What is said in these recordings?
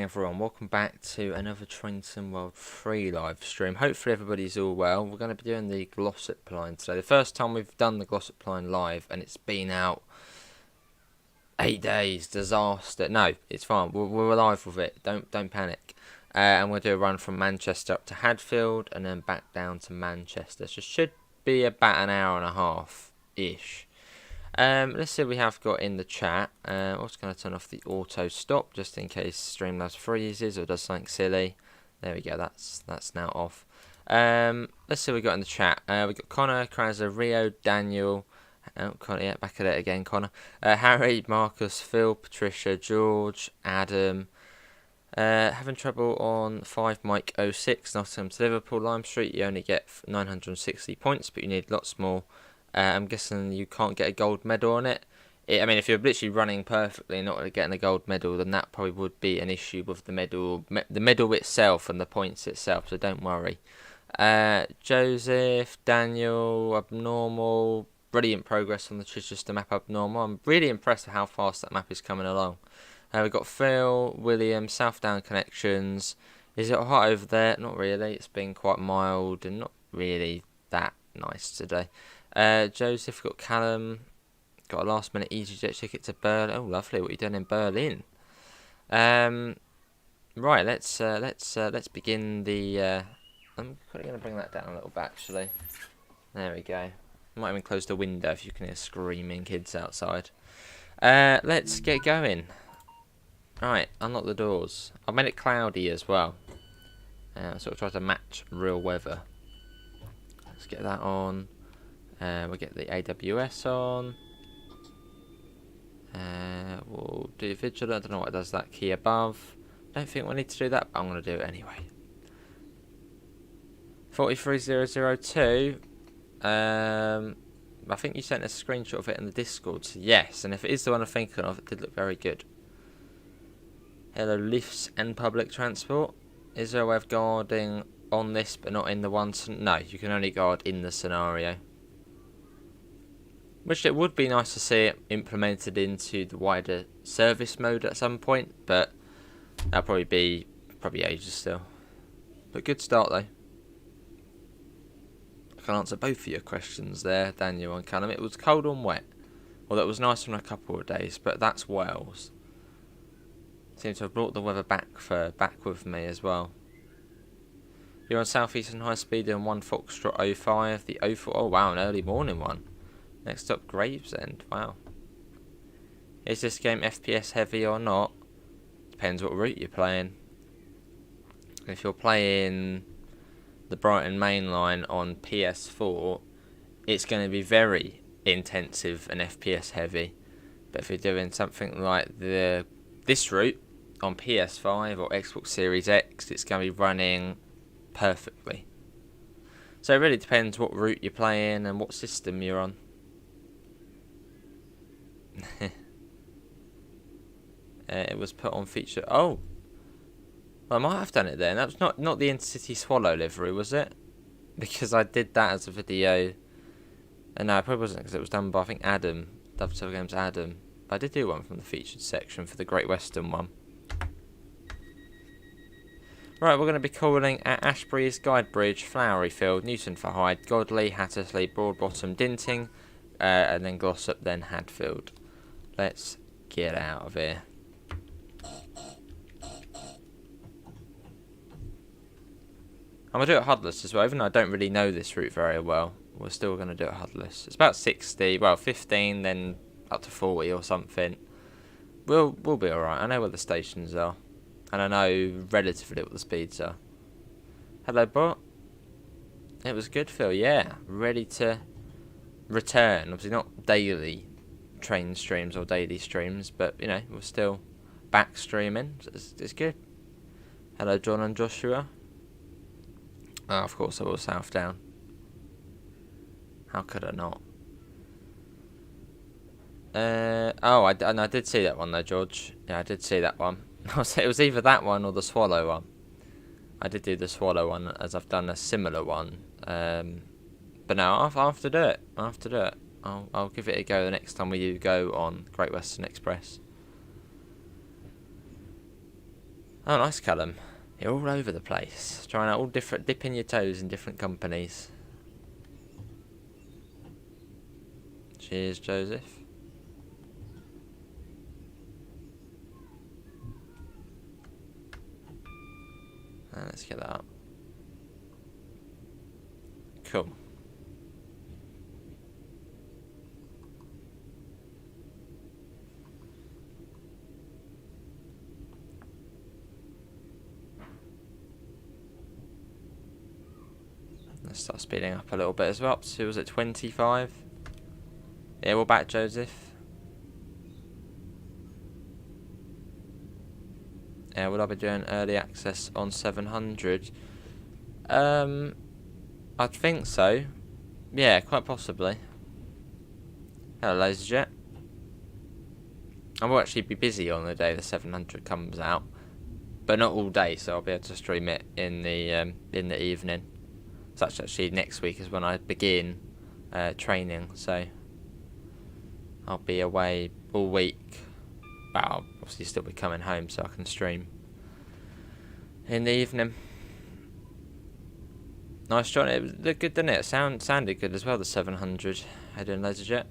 everyone, welcome back to another Trainton World 3 live stream. Hopefully everybody's all well. We're going to be doing the Glossop line today. The first time we've done the Glossop line live, and it's been out 8 days. Disaster. No, it's fine. We're alive with it. Don't panic. And we'll do a run from Manchester up to Hadfield and then back down to Manchester. So it should be about an hour and a half-ish. Let's see what we have got in the chat. Also going to turn off the auto stop just in case Streamlabs freezes or does something silly. There we go, that's now off. Let's see what we got in the chat. We've got Connor, Kraser, Rio, Daniel. Oh, Connor, yeah, back at it again, Connor. Harry, Marcus, Phil, Patricia, George, Adam. Having trouble on 5 Mike 06, Nottingham to Liverpool, Lime Street. You only get 960 points, but you need lots more. I'm guessing you can't get a gold medal on it. I mean, if you're literally running perfectly and not getting a gold medal, then that probably would be an issue with the medal itself and the points itself, so don't worry. Joseph, Daniel, Abnormal, brilliant progress on the Chichester map, Abnormal. I'm really impressed with how fast that map is coming along. We've got Phil, William, Southdown Connections. Is it hot over there? Not really. It's been quite mild and not really that nice today. Joseph, got Callum, got a last minute EasyJet ticket to Berlin. Oh, lovely! What are you doing in Berlin? Right, let's begin the. I'm probably going to bring that down a little bit actually. There we go. Might even close the window if you can hear screaming kids outside. Let's get going. Right, unlock the doors. I've made it cloudy as well. Sort of try to match real weather. Let's get that on. We'll get the AWS on. We'll do Vigilant. I don't know what it does, that key above. Don't think we need to do that, but I'm going to do it anyway. 43002. I think you sent a screenshot of it in the Discord. So yes, and if it is the one I'm thinking of, it did look very good. Hello, lifts and public transport. Is there a way of guarding on this, but not in the one? No, you can only guard in the scenario. Which it would be nice to see it implemented into the wider service mode at some point, but that'll probably be ages still. But good start though. I can answer both of your questions there, Daniel and Callum. It was cold and wet. Well, that was nice for a couple of days, but that's Wales. Seems to have brought the weather back with me as well. You're on South Eastern High Speed in 1 Foxtrot 05. The 04. Oh wow, an early morning one. Next up, Gravesend. Wow. Is this game FPS heavy or not? Depends what route you're playing. If you're playing the Brighton main line on PS4, it's going to be very intensive and FPS heavy. But if you're doing something like this route on PS5 or Xbox Series X, it's going to be running perfectly. So it really depends what route you're playing and what system you're on. It was put on feature. Oh, well, I might have done it then. That was not the Intercity Swallow livery, was it? Because I did that as a video. No, it probably wasn't because it was done by I think Adam, Dovetail Games Adam. But I did do one from the featured section for the Great Western one. Right, we're going to be calling at Ashbury's, Guidebridge, Floweryfield, Newton for Hyde, Godley, Hattersley, Broadbottom, Dinting, and then Glossop, then Hadfield. Let's get out of here. I'm going to do it HUDless as well, even though I don't really know this route very well. We're still going to do it HUDless. It's about 60, well 15, then up to 40 or something. We'll be alright. I know where the stations are. And I know relatively what the speeds are. Hello, bot. It was good, Phil. Yeah, ready to return. Obviously not daily train streams or daily streams, but you know, we're still back streaming. So it's good. Hello, John and Joshua. Oh, of course I will Southdown. How could I not? I did see that one though, George. Yeah, I did see that one. It was either that one or the Swallow one. I did do the Swallow one as I've done a similar one. But no, I'll have to do it. I'll give it a go the next time we go on Great Western Express. Oh, nice, Callum. You're all over the place. Trying out all different, dipping your toes in different companies. Cheers, Joseph. Let's get that up. Cool. Let's start speeding up a little bit as well. So was it 25? Yeah, we're back, Joseph. Yeah, will I be doing early access on 700? I think so. Yeah, quite possibly. Hello, LaserJet. I will actually be busy on the day the 700 comes out, but not all day, so I'll be able to stream it in the evening. So that's actually next week is when I begin training, so I'll be away all week. But I'll obviously still be coming home, so I can stream in the evening. Nice, John. It looked good, didn't it? Sounded good as well, the 700. How you doing, LaserJet?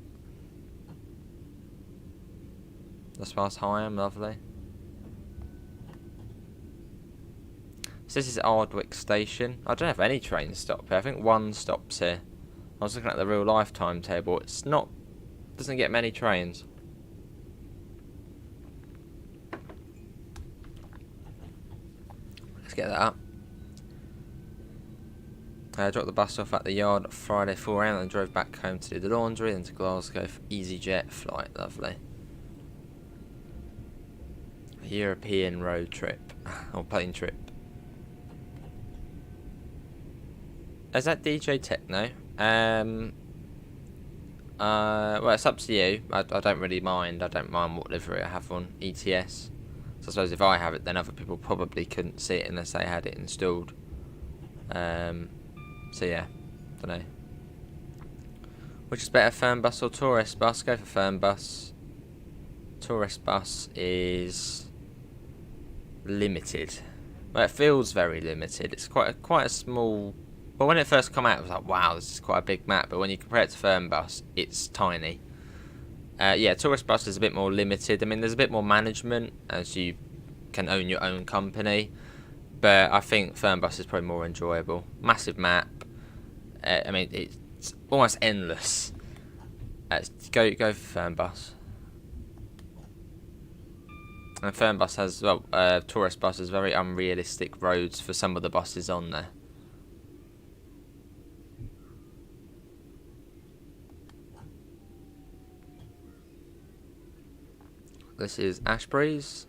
As far as high, I'm lovely. So this is Ardwick Station. I don't have any trains stop here. I think one stops here. I was looking at the real life timetable. It's not, doesn't get many trains. Let's get that up. I dropped the bus off at the yard Friday 4 AM and drove back home to do the laundry, then to Glasgow for EasyJet flight. Lovely. A European road trip. Or plane trip. Is that DJ Techno? Well, it's up to you. I don't really mind. I don't mind what livery I have on ETS. So I suppose if I have it, then other people probably couldn't see it unless they had it installed. So yeah, don't know. Which is better, Fern bus or tourist bus? Go for Fern bus. Tourist bus is limited. Well, it feels very limited. It's quite a small. Well, when it first came out, it was like, wow, this is quite a big map. But when you compare it to Fern bus, it's tiny. Yeah, tourist bus is a bit more limited. I mean, there's a bit more management as you can own your own company. But I think Fern bus is probably more enjoyable. Massive map. I mean, it's almost endless. Go for Fern bus. And Fern bus has, well, tourist bus has very unrealistic roads for some of the buses on there. This is Ashbury's.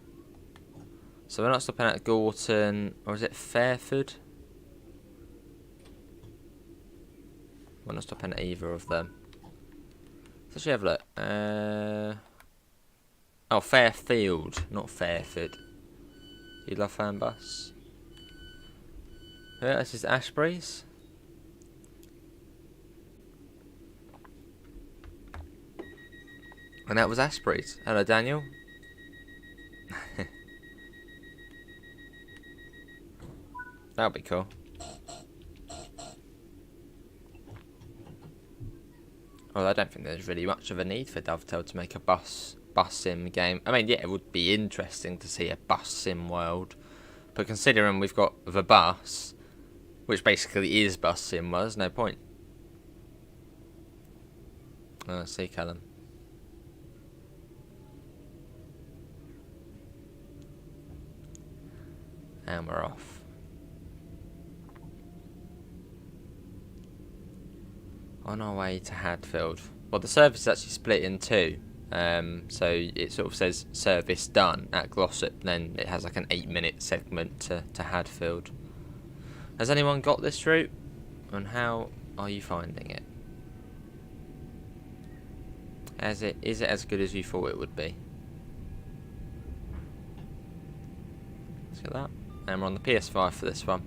So we're not stopping at Gorton, or is it Fairford? We're not stopping at either of them. Let's actually have a look. Oh, Fairfield, not Fairford. You love Fern bus? Yeah, this is Ashbury's. And that was Ashbury's. Hello, Daniel. That'll be cool. Well, I don't think there's really much of a need for Dovetail to make a bus sim game. I mean, yeah, it would be interesting to see a bus sim world, but considering we've got the bus, which basically is bus sim, well, there's no point. See, Callum. And we're off. On our way to Hadfield. Well, the service is actually split in two. So it sort of says service done at Glossop, then it has like an 8-minute segment to Hadfield. Has anyone got this route? And how are you finding it? Is it as good as you thought it would be? Let's get that. And we're on the PS5 for this one.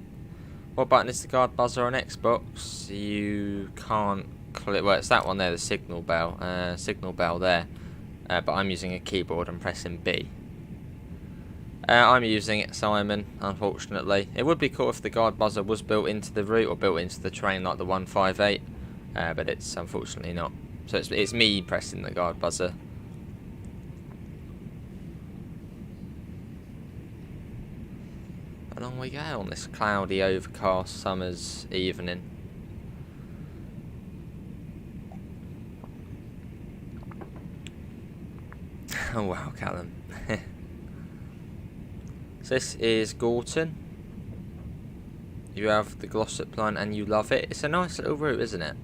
What button is the guard buzzer on Xbox? You can't click. Well, it's that one there, the signal bell. Signal bell there. But I'm using a keyboard and pressing B. I'm using it, Simon, unfortunately. It would be cool if the guide buzzer was built into the route or built into the train like the 158, but it's unfortunately not. So it's me pressing the guide buzzer. Along we go on this cloudy, overcast summer's evening. Oh wow, Callum. So this is Gorton. You have the Glossop line and you love it. It's a nice little route, isn't it?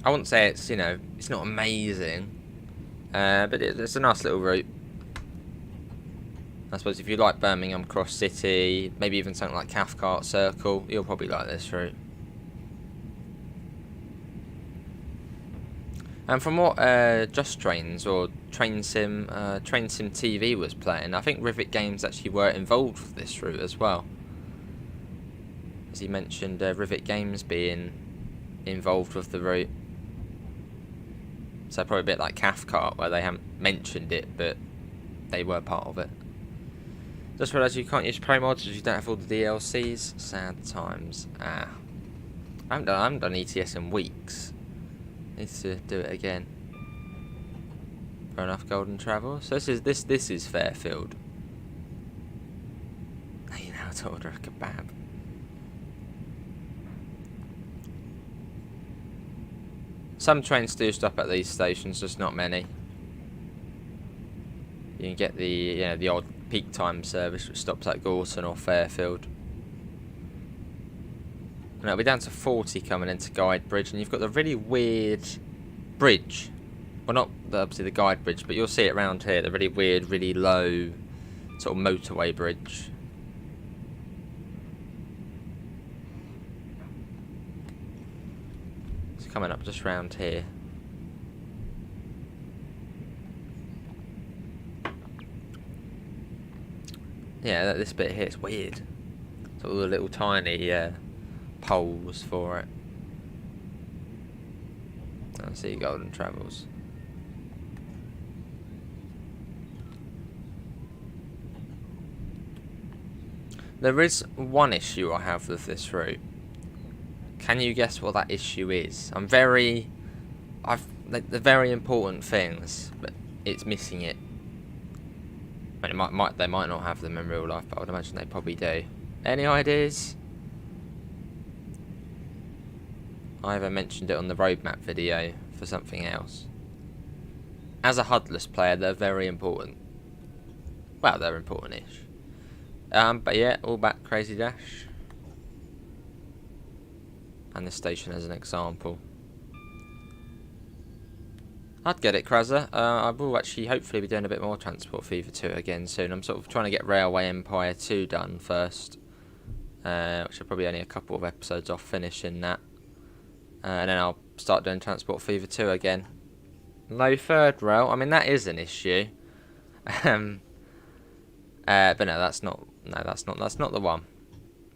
I wouldn't say it's, you know, it's not amazing, but it's a nice little route. I suppose if you like Birmingham Cross City, maybe even something like Cathcart Circle, you'll probably like this route. And from what Just Trains or Train Sim TV was playing, I think Rivet Games actually were involved with this route as well. As he mentioned, Rivet Games being involved with the route. So probably a bit like Cathcart, where they haven't mentioned it, but they were part of it. Just realised you can't use Pro Mods as you don't have all the DLCs. Sad times. I haven't done ETS in weeks. Need to do it again. Fair enough, Golden Travel. So this is Fairfield. You know how to order a kebab. Some trains do stop at these stations, just not many. You can get the odd peak time service which stops at Gorton or Fairfield. And it'll be down to 40 coming into Guide Bridge, and you've got the really weird bridge. Well, not obviously the Guide Bridge, but you'll see it around here. The really weird, really low sort of motorway bridge. It's coming up just round here. Yeah, this bit here is weird. It's all the little tiny poles for it. I see Golden Travels. There is one issue I have with this route. Can you guess what that issue is? They're very important things, but it's missing it. I mean, they might not have them in real life, but I would imagine they probably do. Any ideas? I either mentioned it on the roadmap video for something else. As a HUDless player, they're very important. Well, they're important-ish. But yeah, all back Crazy Dash. And this station as an example. I'd get it, Krazza. I will actually hopefully be doing a bit more Transport Fever 2 again soon. I'm sort of trying to get Railway Empire 2 done first. Which are probably only a couple of episodes off finishing that. And then I'll start doing Transport Fever 2 again. No third rail. I mean, that is an issue. But no, that's not the one.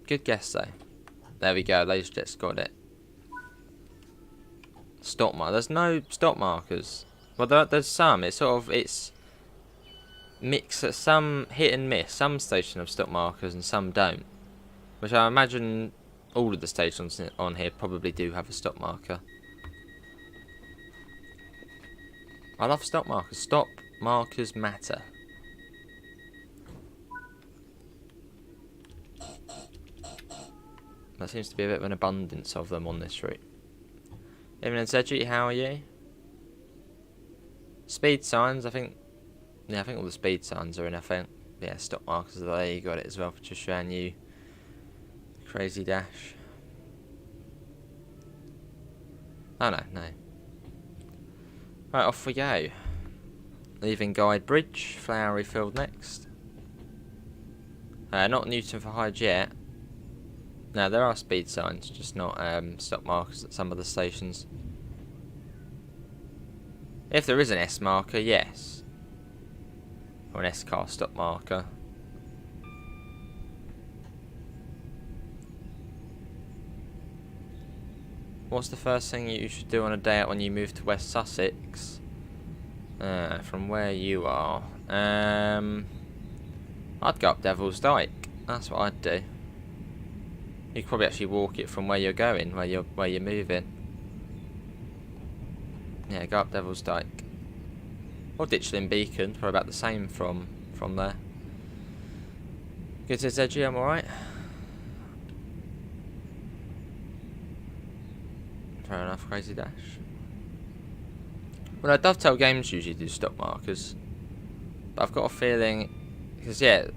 Good guess though. There we go. Those just got it. Stop mark. There's no stop markers. Well, there's some. It's mix. Some hit and miss. Some stations have stop markers and some don't. Which I imagine all of the stations on here probably do have a stop marker. I love stop markers. Stop markers matter. There seems to be a bit of an abundance of them on this route. Evening, Zedgy, how are you? Speed signs, I think all the speed signs are in, I think. Yeah, stop markers are there, you got it as well, for just showing you Crazy Dash. Oh no. Right, off we go. Leaving Guide Bridge, Flowery Field next. Not Newton for Hyde yet. No, there are speed signs, just not stop markers at some of the stations. If there is an S marker, yes. Or an S-car stop marker. What's the first thing you should do on a day out when you move to West Sussex? From where you are, I'd go up Devil's Dyke. That's what I'd do. You could probably actually walk it from where you're going, where you're moving. Yeah, go up Devil's Dyke. Or Ditchling Beacon, probably about the same from there. Good to Zedgy, I'm alright. Fair enough, Crazy Dash. Well, no, Dovetail Games usually do stop markers, but I've got a feeling, because yeah,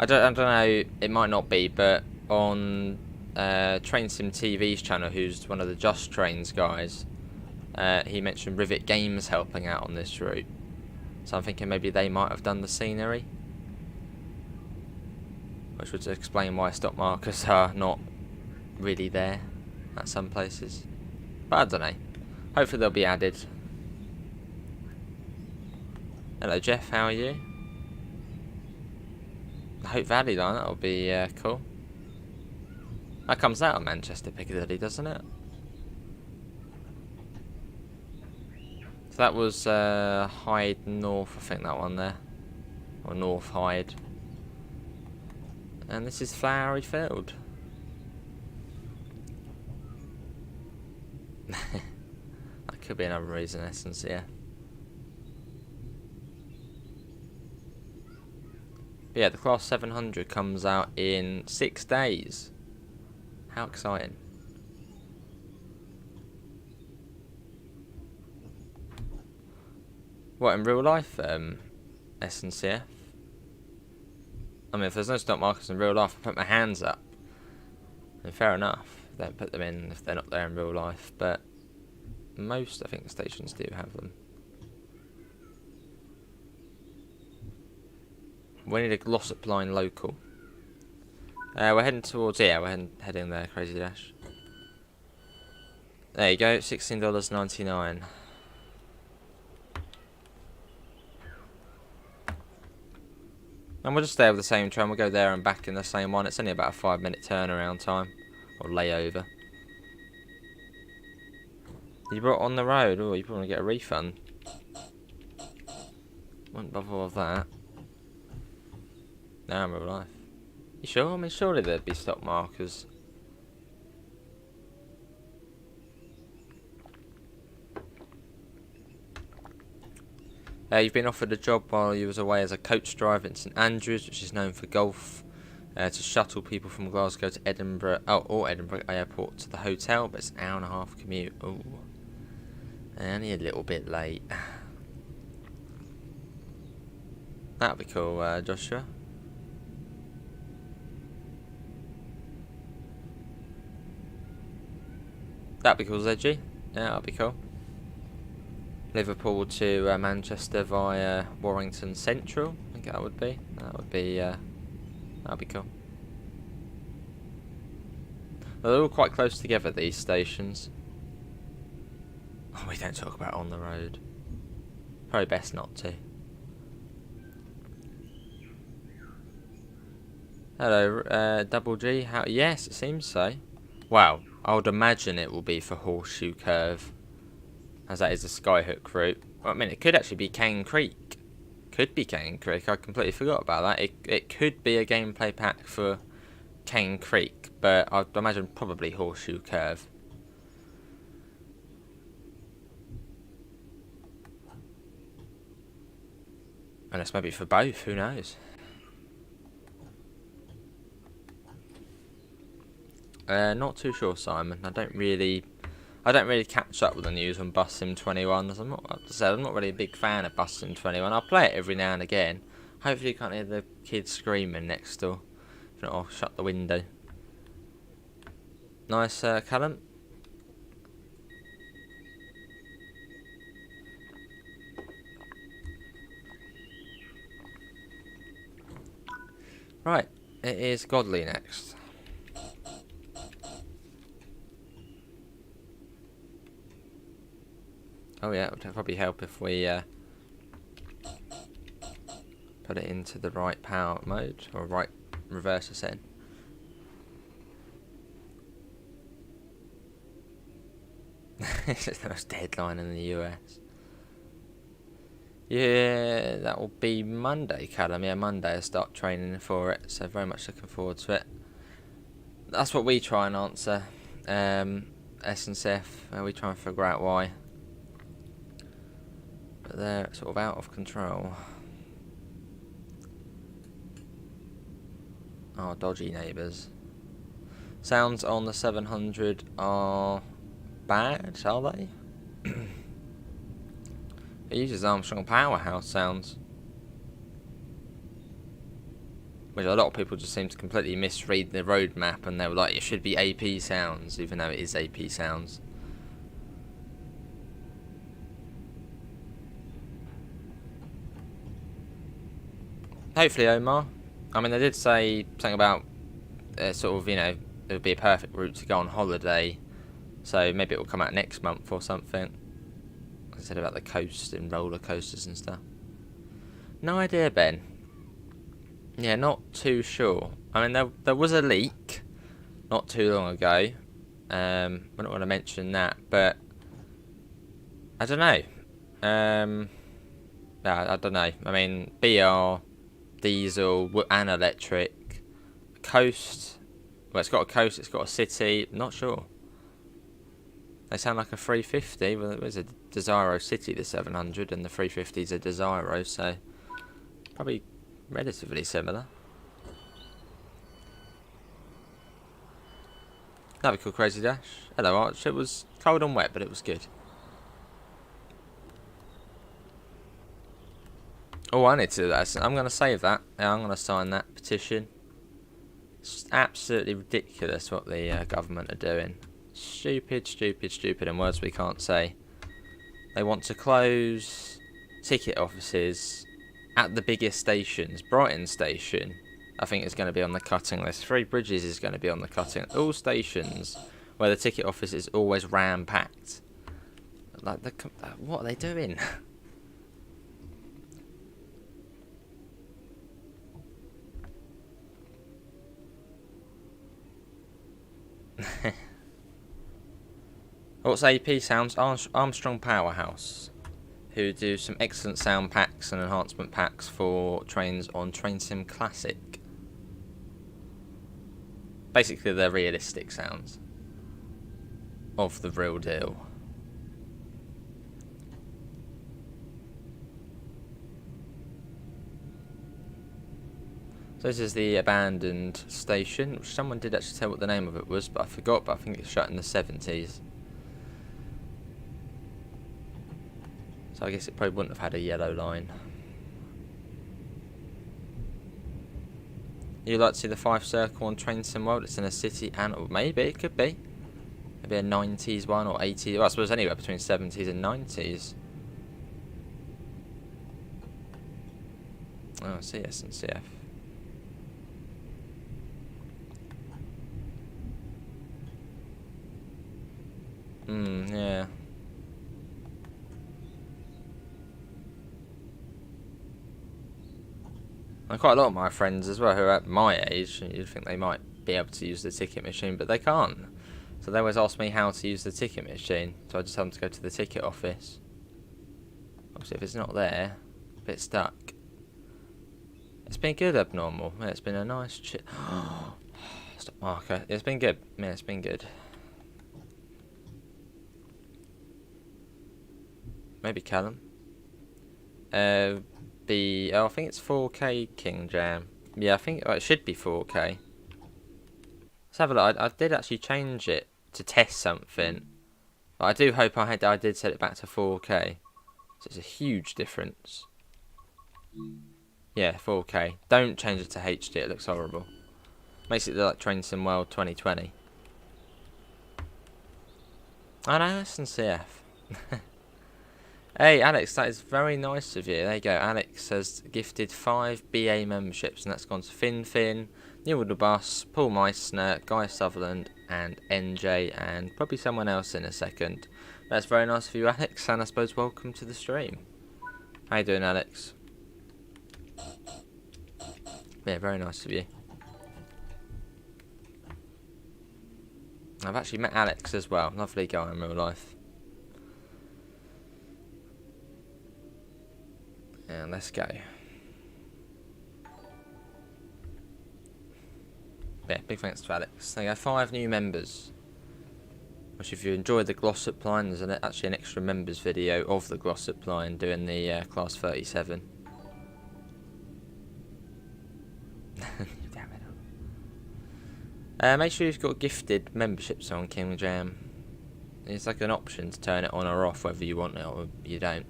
I don't know, it might not be, but on Train Sim TV's channel, who's one of the Just Trains guys, he mentioned Rivet Games helping out on this route, so I'm thinking maybe they might have done the scenery, which would explain why stop markers are not really there at some places, but I don't know. Hopefully they'll be added. Hello Jeff, how are you? The Hope Valley line, that'll be cool. That comes out of Manchester Piccadilly, doesn't it? So that was Hyde North, I think that one there. Or North Hyde. And this is Flowery Field. That could be another reason, Essence, yeah. But yeah, the Class 700 comes out in 6 days. How exciting. What, in real life, SNCF? I mean, if there's no stop markers in real life, I put my hands up. And fair enough, don't put them in if they're not there in real life, but most, I think, stations do have them. We need a Glossop line local. We're heading towards, yeah, we're heading there, Crazy Dash. There you go, $16.99. And we'll just stay with the same train, we'll go there and back in the same one. It's only about a 5-minute turnaround time, or layover. You brought it on the road, oh, you probably get a refund. Wouldn't bother with that. No, in real life. You sure? I mean, surely there'd be stop markers. You've been offered a job while you was away as a coach driver in St Andrews, which is known for golf, to shuttle people from Glasgow to Edinburgh, or Edinburgh Airport to the hotel, but it's an hour-and-a-half commute. Ooh, only a little bit late. That'd be cool, Joshua. That'd be cool, ZG. Yeah, that'd be cool. Liverpool to Manchester via Warrington Central. I think that would be. That'd be cool. Well, they're all quite close together, these stations. Oh, we don't talk about on the road. Probably best not to. Hello, Double G. How? Yes, it seems so. Wow, I would imagine it will be for Horseshoe Curve, as that is the Skyhook route. Well, I mean, it could actually be Cane Creek. Could be Cane Creek. I completely forgot about that. It could be a gameplay pack for Cane Creek, but I'd imagine probably Horseshoe Curve. Unless maybe for both, who knows? Not too sure, Simon. I don't really catch up with the news on Bus Sim 21. As I'm not really a big fan of Bus Sim 21. I'll play it every now and again. Hopefully you can't hear the kids screaming next door. If not, I'll shut the window. Nice, Callum. Right, it is Godly next. Oh yeah, it would probably help if we put it into the right power mode, or right reverser setting. This is the most deadline in the US. Yeah, that will be Monday, Callum. Yeah, Monday I start training for it, so very much looking forward to it. That's what we try and answer. S&CF, we try and figure out why. But they're sort of out of control. Oh, dodgy neighbours. Sounds on the 700 are bad, are they? It uses Armstrong Powerhouse sounds. Which a lot of people just seem to completely misread the roadmap, and they were like, it should be AP sounds, even though it is AP sounds. Hopefully, Omar. I mean, they did say something about sort of, you know, it would be a perfect route to go on holiday. So maybe it will come out next month or something. I said about the coast and roller coasters and stuff. No idea, Ben. Yeah, not too sure. I mean, there was a leak not too long ago. I don't want to mention that, but I don't know. Yeah, I don't know. I mean, BR, diesel, and electric. Coast. Well, it's got a coast, it's got a city. Not sure. They sound like a 350. Well, it was a Desiro City, the 700, and the 350 is a Desiro, so probably relatively similar. That'd be cool, Crazy Dash. Hello, Arch. It was cold and wet, but it was good. Oh, I need to do that. I'm going to save that. I'm going to sign that petition. It's absolutely ridiculous what the government are doing. Stupid, stupid, stupid, in words we can't say. They want to close ticket offices at the biggest stations. Brighton Station, I think, is going to be on the cutting list. Three Bridges is going to be on the cutting. All stations where the ticket office is always ram-packed. Like, what are they doing? What's AP Sounds? Armstrong Powerhouse, who do some excellent sound packs and enhancement packs for trains on Train Sim Classic. Basically, they're realistic sounds of the real deal. So this is the abandoned station, which someone did actually tell what the name of it was, but I forgot, but I think it's shut in the 70s. So I guess it probably wouldn't have had a yellow line. You like to see the 5 circle on Train Sim World? It's in a city, and or maybe it could be. Maybe a 90s one or 80s. Well, I suppose anywhere between 70s and 90s. Oh, I see S&CF. Yeah. And quite a lot of my friends as well who are at my age, you'd think they might be able to use the ticket machine, but they can't. So they always ask me how to use the ticket machine, so I just tell them to go to the ticket office. Obviously, if it's not there, a bit stuck. It's been good, Abnormal. Yeah, it's been a nice Stop marker. It's been good. Yeah, it's been good. Maybe Callum. I think it's 4K King Jam. Yeah, I think it should be 4K. Let's have a look. I did actually change it to test something, but I do hope I did set it back to 4K. So it's a huge difference. Yeah, 4K. Don't change it to HD. It looks horrible. Makes it look like Train Sim World 2020. Oh no, S&CF. Hey Alex, that is very nice of you. There you go. Alex has gifted 5 BA memberships, and that's gone to Finn, Neil Bus, Paul Meissner, Guy Sutherland, and NJ, and probably someone else in a second. That's very nice of you, Alex, and I suppose welcome to the stream. How you doing, Alex? Yeah, very nice of you. I've actually met Alex as well. Lovely guy in real life. And let's go. Yeah, big thanks to Alex. There you go, 5 new members. Which, if you enjoyed the Glossop line, there's actually an extra members video of the Glossop line doing the Class 37. Damn it. Make sure you've got gifted memberships on King Jam. It's like an option to turn it on or off, whether you want it or you don't.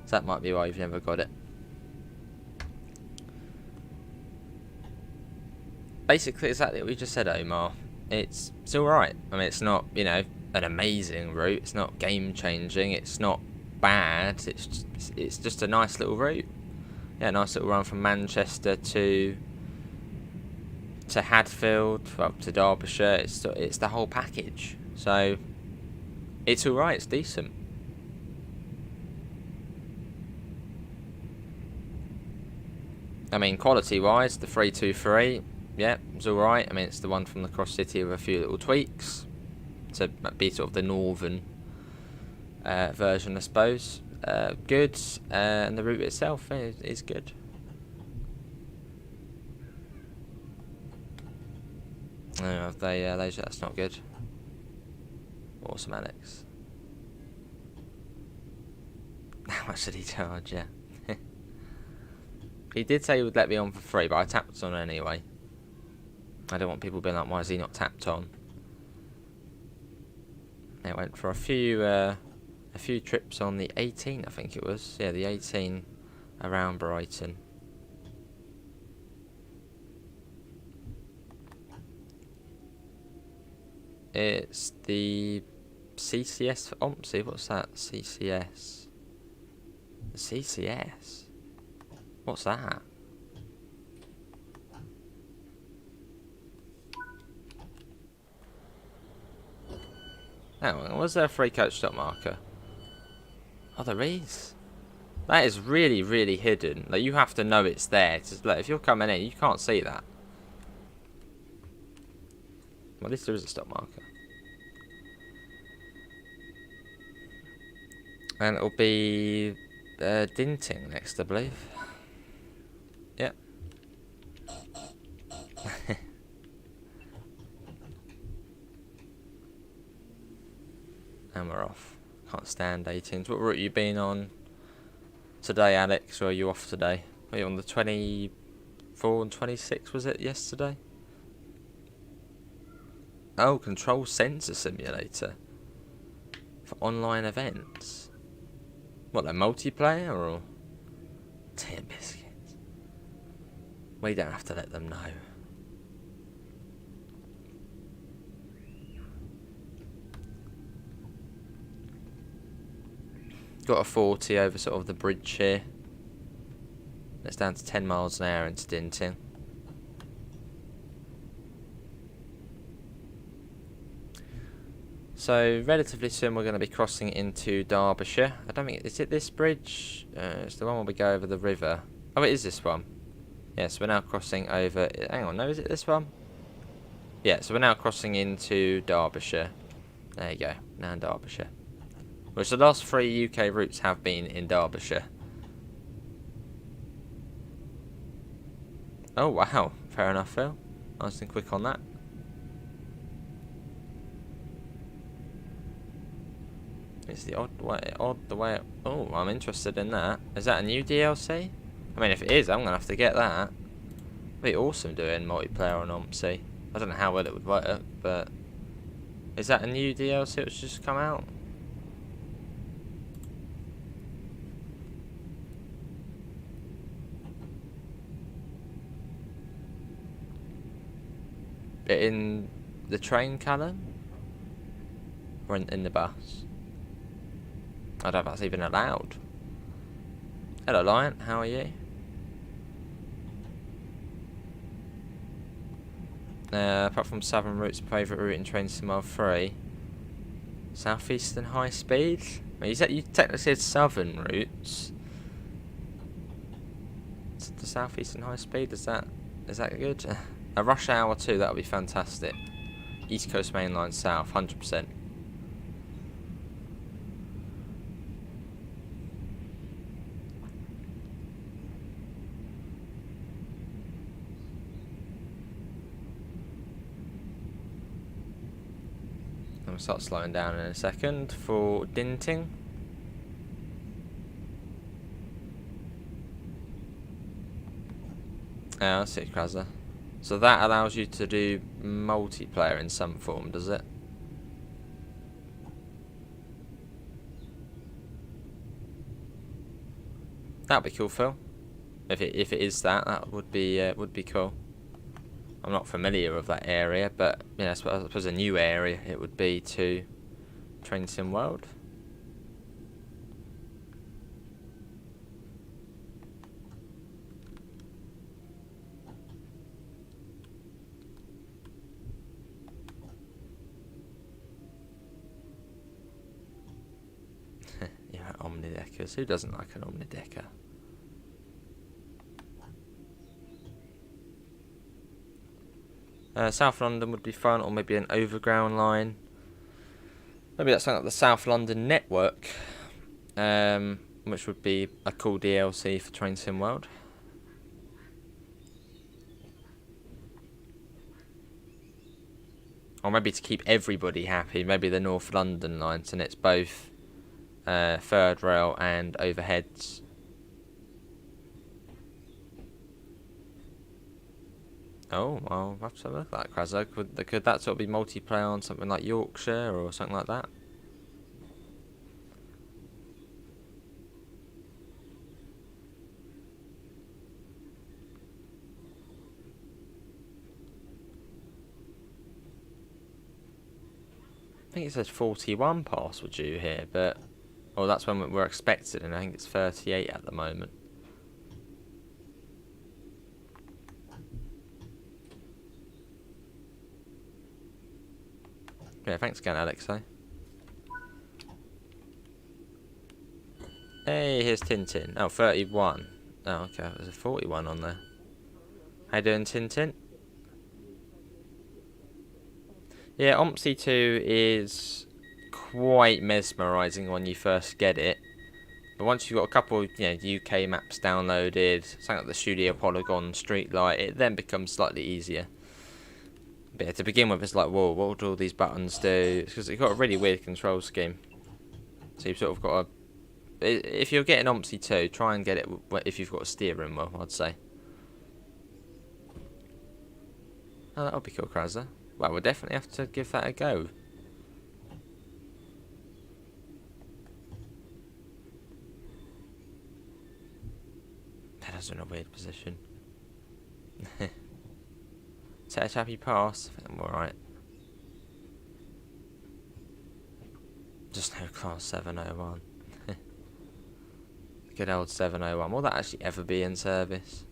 So that might be why you've never got it. Basically, exactly what we just said, Omar. It's alright. I mean, it's not, you know, an amazing route. It's not game changing. It's not bad. It's just a nice little route. Yeah, nice little run from Manchester to Hadfield, up to Derbyshire. It's the whole package. So it's alright. It's decent. I mean, quality wise, the 323. Yeah, it's alright. I mean, it's the one from the Cross City with a few little tweaks to be sort of the northern version, I suppose. Good, and the route itself is good. Oh, that's not good. Awesome, Alex. How much did he charge? Yeah. He did say he would let me on for free, but I tapped on anyway. I don't want people being like, why is he not tapped on? It went for a few trips on the 18, I think it was. Yeah, the 18 around Brighton. It's the CCS for Ompsey. What's that? CCS. The CCS? What's that? Oh, was there a free coach stop marker? Oh, there is. That is really, really hidden. Like, you have to know it's there. Like, if you're coming in, you can't see that. Well, at least there is a stop marker. And it'll be Dinting next, I believe. Yep. And we're off. Can't stand 18s. What route are you been on today, Alex? Or are you off today? Are you on the 24 and 26, was it, yesterday? Oh, Control Sensor Simulator. For online events. What, like multiplayer or? Tin biscuits. We don't have to let them know. Got a 40 over sort of the bridge here. It's down to 10 miles an hour into Dinting. So relatively soon we're going to be crossing into Derbyshire. I don't think, is it this bridge? It's the one where we go over the river. Oh, it is this one. Yeah, so we're now crossing over, hang on, no, is it this one? Yeah, so we're now crossing into Derbyshire. There you go, now in Derbyshire. Which the last 3 UK routes have been in Derbyshire. Oh wow, fair enough, Phil. Nice and quick on that. It's the odd way. Oh, I'm interested in that. Is that a new DLC? I mean, if it is, I'm gonna have to get that. It'd be awesome doing multiplayer on Ompsey. I don't know how well it would work, but is that a new DLC that's just come out? In the train, Callum? Or in the bus? I don't know if that's even allowed. Hello, Lion. How are you? Apart from Southern routes, favourite route in Train Sim 3. Southeastern High Speed? Well, you technically said Southern routes. The Southeastern High Speed, is that good? A rush hour 2, that would be fantastic. East Coast Main Line South, 100%. I'll start slowing down in a second for dinting. I see, Krazza. So that allows you to do multiplayer in some form, does it? That'd be cool, Phil. If it is that, that would be cool. I'm not familiar with that area, but yeah, I suppose a new area it would be to Train Sim World. Yeah, omnideckers. Who doesn't like an omnidecker? South London would be fun, or maybe an overground line. Maybe that's something like the South London Network, which would be a cool DLC for Train Sim World. Or maybe to keep everybody happy, maybe the North London lines, and it's both third rail and overheads. Oh, well, I'll have to look at that, Krazzo. Could that sort of be multiplayer on something like Yorkshire or something like that? I think it says 41 pass were due here, but... Well, that's when we're expected, and I think it's 38 at the moment. Yeah, thanks again, Alex. Hey, here's Tintin. Oh, 31. Oh, okay, there's a 41 on there. How you doing, Tintin? Yeah, OMSI 2 is quite mesmerising when you first get it. But once you've got a couple of UK maps downloaded, something like the Studio Polygon Streetlight, it then becomes slightly easier. But yeah, to begin with, it's like, whoa, what do all these buttons do? It's because it's got a really weird control scheme. So you've sort of got to... If you're getting OMSI 2, try and get it if you've got a steering wheel, I'd say. Oh, that'll be cool, Krazza. Well, we'll definitely have to give that a go. That is in a weird position. Set a happy pass. I think I'm alright. Just no class 701. Good old 701. Will that actually ever be in service?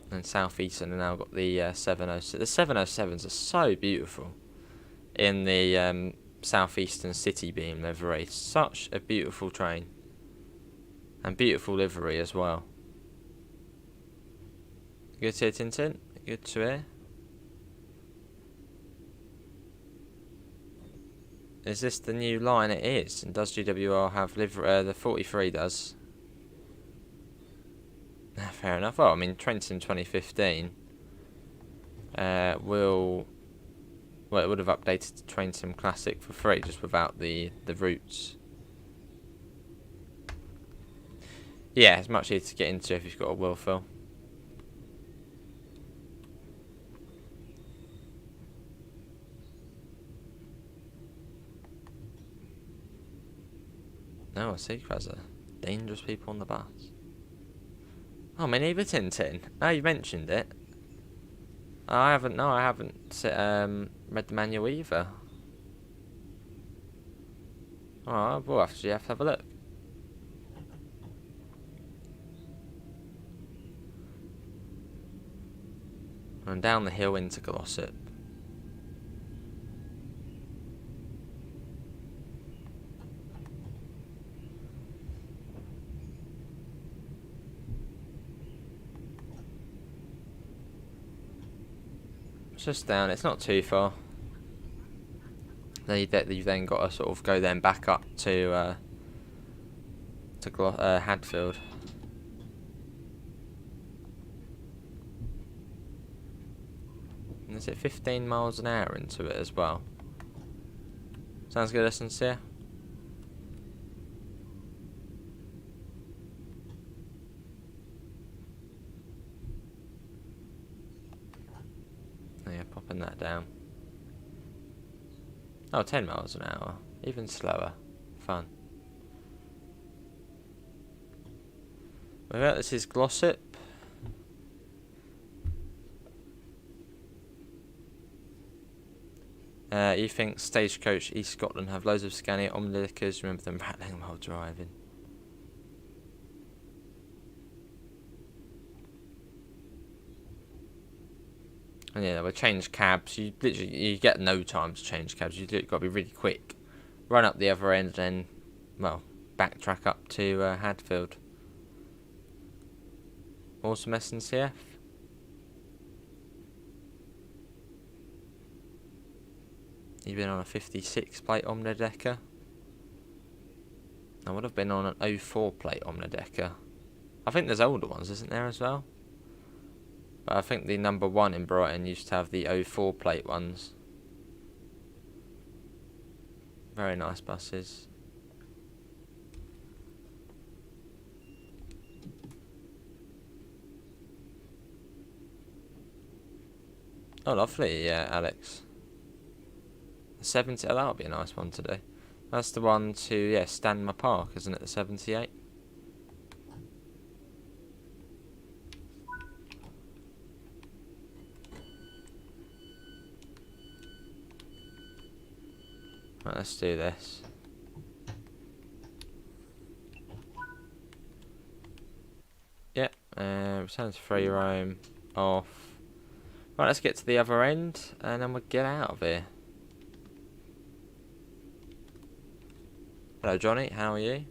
And South Eastern have now got the 706. The 707s are so beautiful in the South Eastern City Beam livery. Such a beautiful train. And beautiful livery as well. Good to hear, Tintin. Good to hear. Is this the new line? It is. And does GWR have livery? The 43 does. Fair enough. Well, I mean, Train Sim 2015 will... Well, it would have updated to Train Sim Classic for free, just without the routes. Yeah, it's much easier to get into if you've got a wheel fill. No, I see, Krazza. Dangerous people on the bus. Oh, me neither, Tintin. Oh, you mentioned it. I haven't read the manual either. Alright, we'll have to have a look. And down the hill into Glossop. It's just down, it's not too far. Then you've then got to sort of go then back up to Hadfield. And is it 15 miles an hour into it as well? Sounds good, sincere. Yeah, popping that down. Oh, 10 miles an hour. Even slower. Fun. Well, this is Glossop. You think Stagecoach East Scotland have loads of Scania Omnilicers? Remember them rattling while driving. And yeah, we change cabs. You get no time to change cabs. You got to be really quick. Run up the other end, and then, well, backtrack up to Hadfield. Awesome SNCF. You've been on a 56 plate Omnidecker. I would have been on an 04 plate Omnidecker. I think there's older ones, isn't there, as well? But I think the number 1 in Brighton used to have the 04 plate ones. Very nice buses. Oh, lovely, yeah, Alex. 70, oh, that would be a nice one to do. That's the one to, yeah, Stanmer Park, isn't it, the 78? Right, let's do this. Yep, return to free roam, off. Right, let's get to the other end, and then we'll get out of here. Hello Johnny, how are you?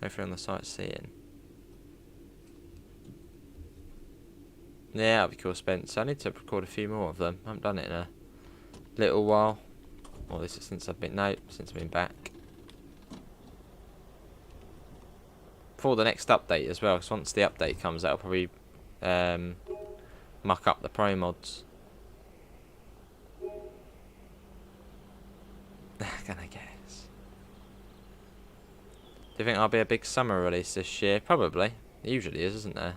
Over on the sightseeing. Yeah, that'll be cool, Spence. I need to record a few more of them. I haven't done it in a little while. Well, this is since I've been back. For the next update as well, because once the update comes out, I'll probably muck up the pro mods. Can I guess? Do you think I'll be a big summer release this year? Probably. It usually is, isn't there?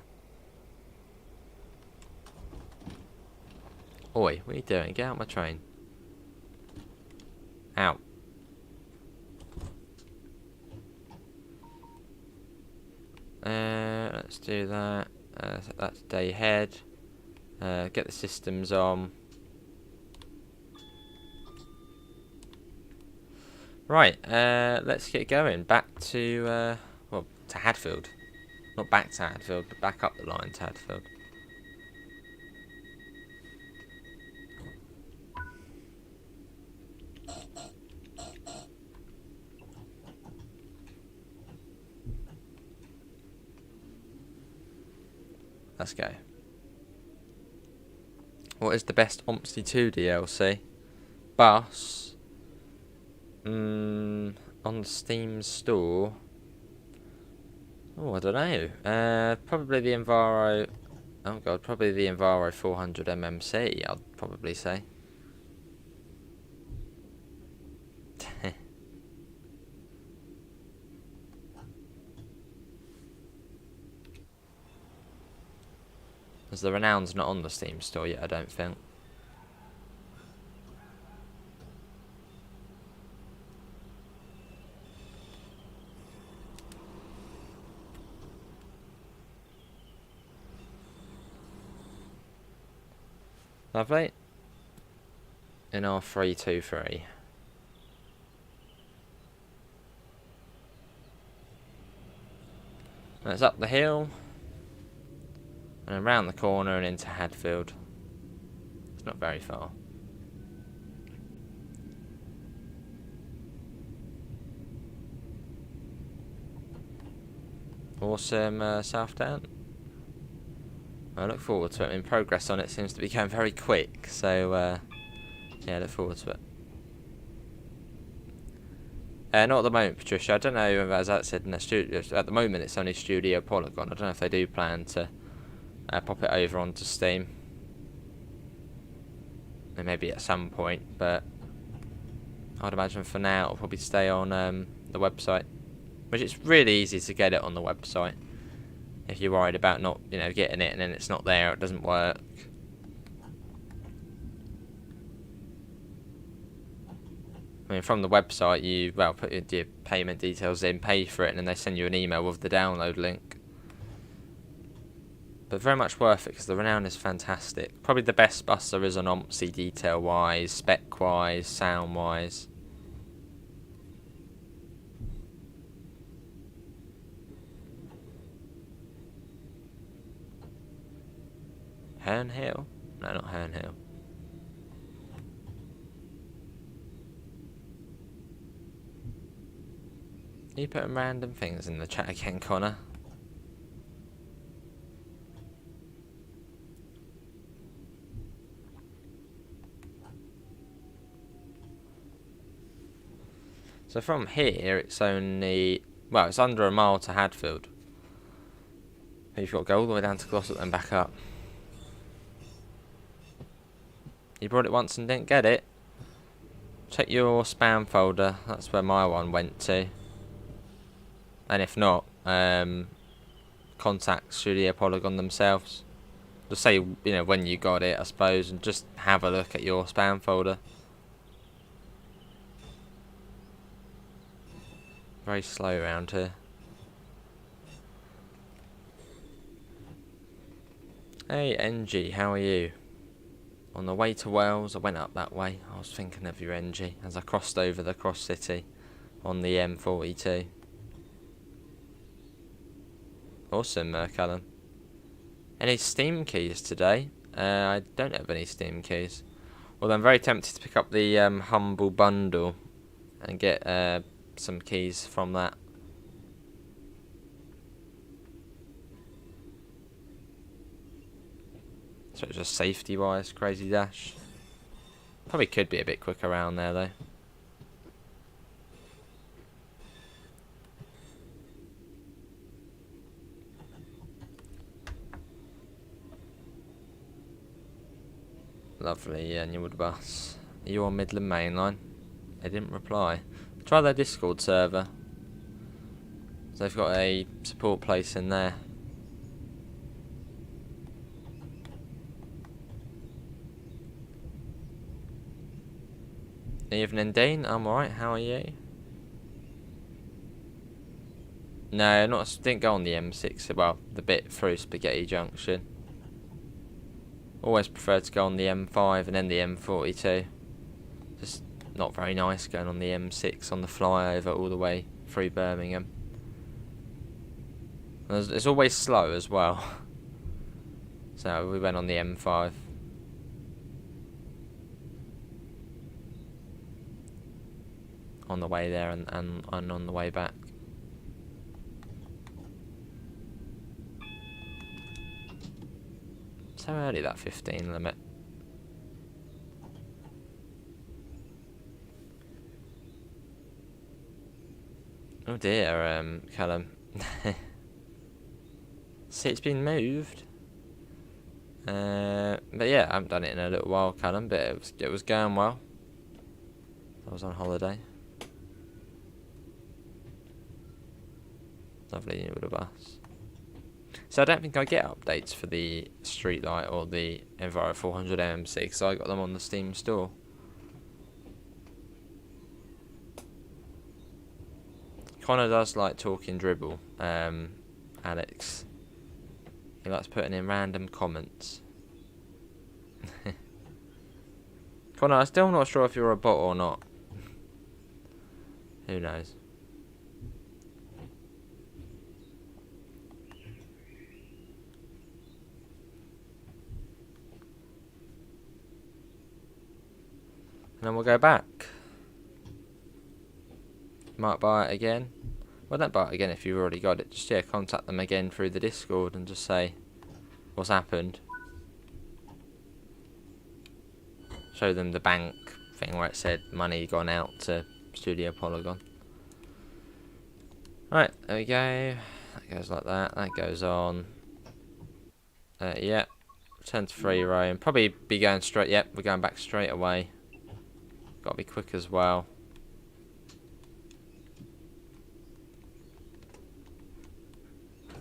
Oi, what are you doing? Get out my train. Out. Let's do that. That's day ahead. Get the systems on. Right, let's get going. Back to, well, to Hadfield. Not back to Hadfield, but back up the line to Hadfield. Let's go. What is the best OMSI 2 DLC? Bus. On the Steam store. Oh, I don't know. Probably the Enviro. Oh god, probably the Enviro 400 MMC. I'd probably say. As the Renown's not on the Steam store yet, I don't think. Lovely. In our 323. That's up the hill. And around the corner and into Hadfield. It's not very far. Awesome Southdown. I look forward to it. I mean, progress on it seems to be going very quick, so yeah, look forward to it. Not at the moment, Patricia. I don't know, as I said in the studio, at the moment it's only Studio Polygon. I don't know if they do plan to pop it over onto Steam. And maybe at some point, but I'd imagine for now it'll probably stay on the website, which it's really easy to get it on the website if you're worried about not, getting it and then it's not there, it doesn't work. I mean, from the website, you put your payment details in, pay for it, and then they send you an email with the download link. But very much worth it because the Renown is fantastic. Probably the best bus there is on OMSI detail-wise, spec-wise, sound-wise. Herne Hill? No, not Herne Hill. Are you putting random things in the chat again, Connor? So from here, it's only, it's under a mile to Hadfield. You've got to go all the way down to Glossop and back up. You brought it once and didn't get it? Check your spam folder, that's where my one went to. And if not, contact Studio Polygon themselves. Just say, when you got it, I suppose, and just have a look at your spam folder. Very slow around here. Hey NG, how are you? On the way to Wales, I went up that way. I was thinking of you, NG, as I crossed over the cross city on the M42. Awesome, Callum. Any Steam keys today? I don't have any Steam keys. Well, I'm very tempted to pick up the Humble Bundle and get some keys from that. So it's just safety-wise, Crazy Dash. Probably could be a bit quicker around there, though. Lovely, yeah, Newwood Bus. Are you on Midland Main Line? They didn't reply. Try their Discord server. So they've got a support place in there. Evening, Dean. I'm alright. How are you? No, didn't go on the M6. Well, the bit through Spaghetti Junction. Always prefer to go on the M5 and then the M42. Just not very nice going on the M6 on the flyover all the way through Birmingham. It's always slow as well. So we went on the M5. On the way there and on the way back. So early, that 15 limit. Oh dear, Callum. See, it's been moved. But yeah, I haven't done it in a little while, Callum, but it was going well. I was on holiday. Lovely with a bus. So I don't think I get updates for the Streetlight or the Enviro 400 AMC, so I got them on the Steam store. Connor does like talking dribble, Alex. He likes putting in random comments. Connor, I'm still not sure if you're a bot or not. Who knows? And then we'll go back. Might buy it again. Well, don't buy it again if you've already got it. Just, contact them again through the Discord and just say what's happened. Show them the bank thing where it said money gone out to Studio Polygon. Right, there we go. That goes like that. That goes on. Yeah. Turn to free roam. Probably be going straight. Yep, we're going back straight away. Got to be quick as well.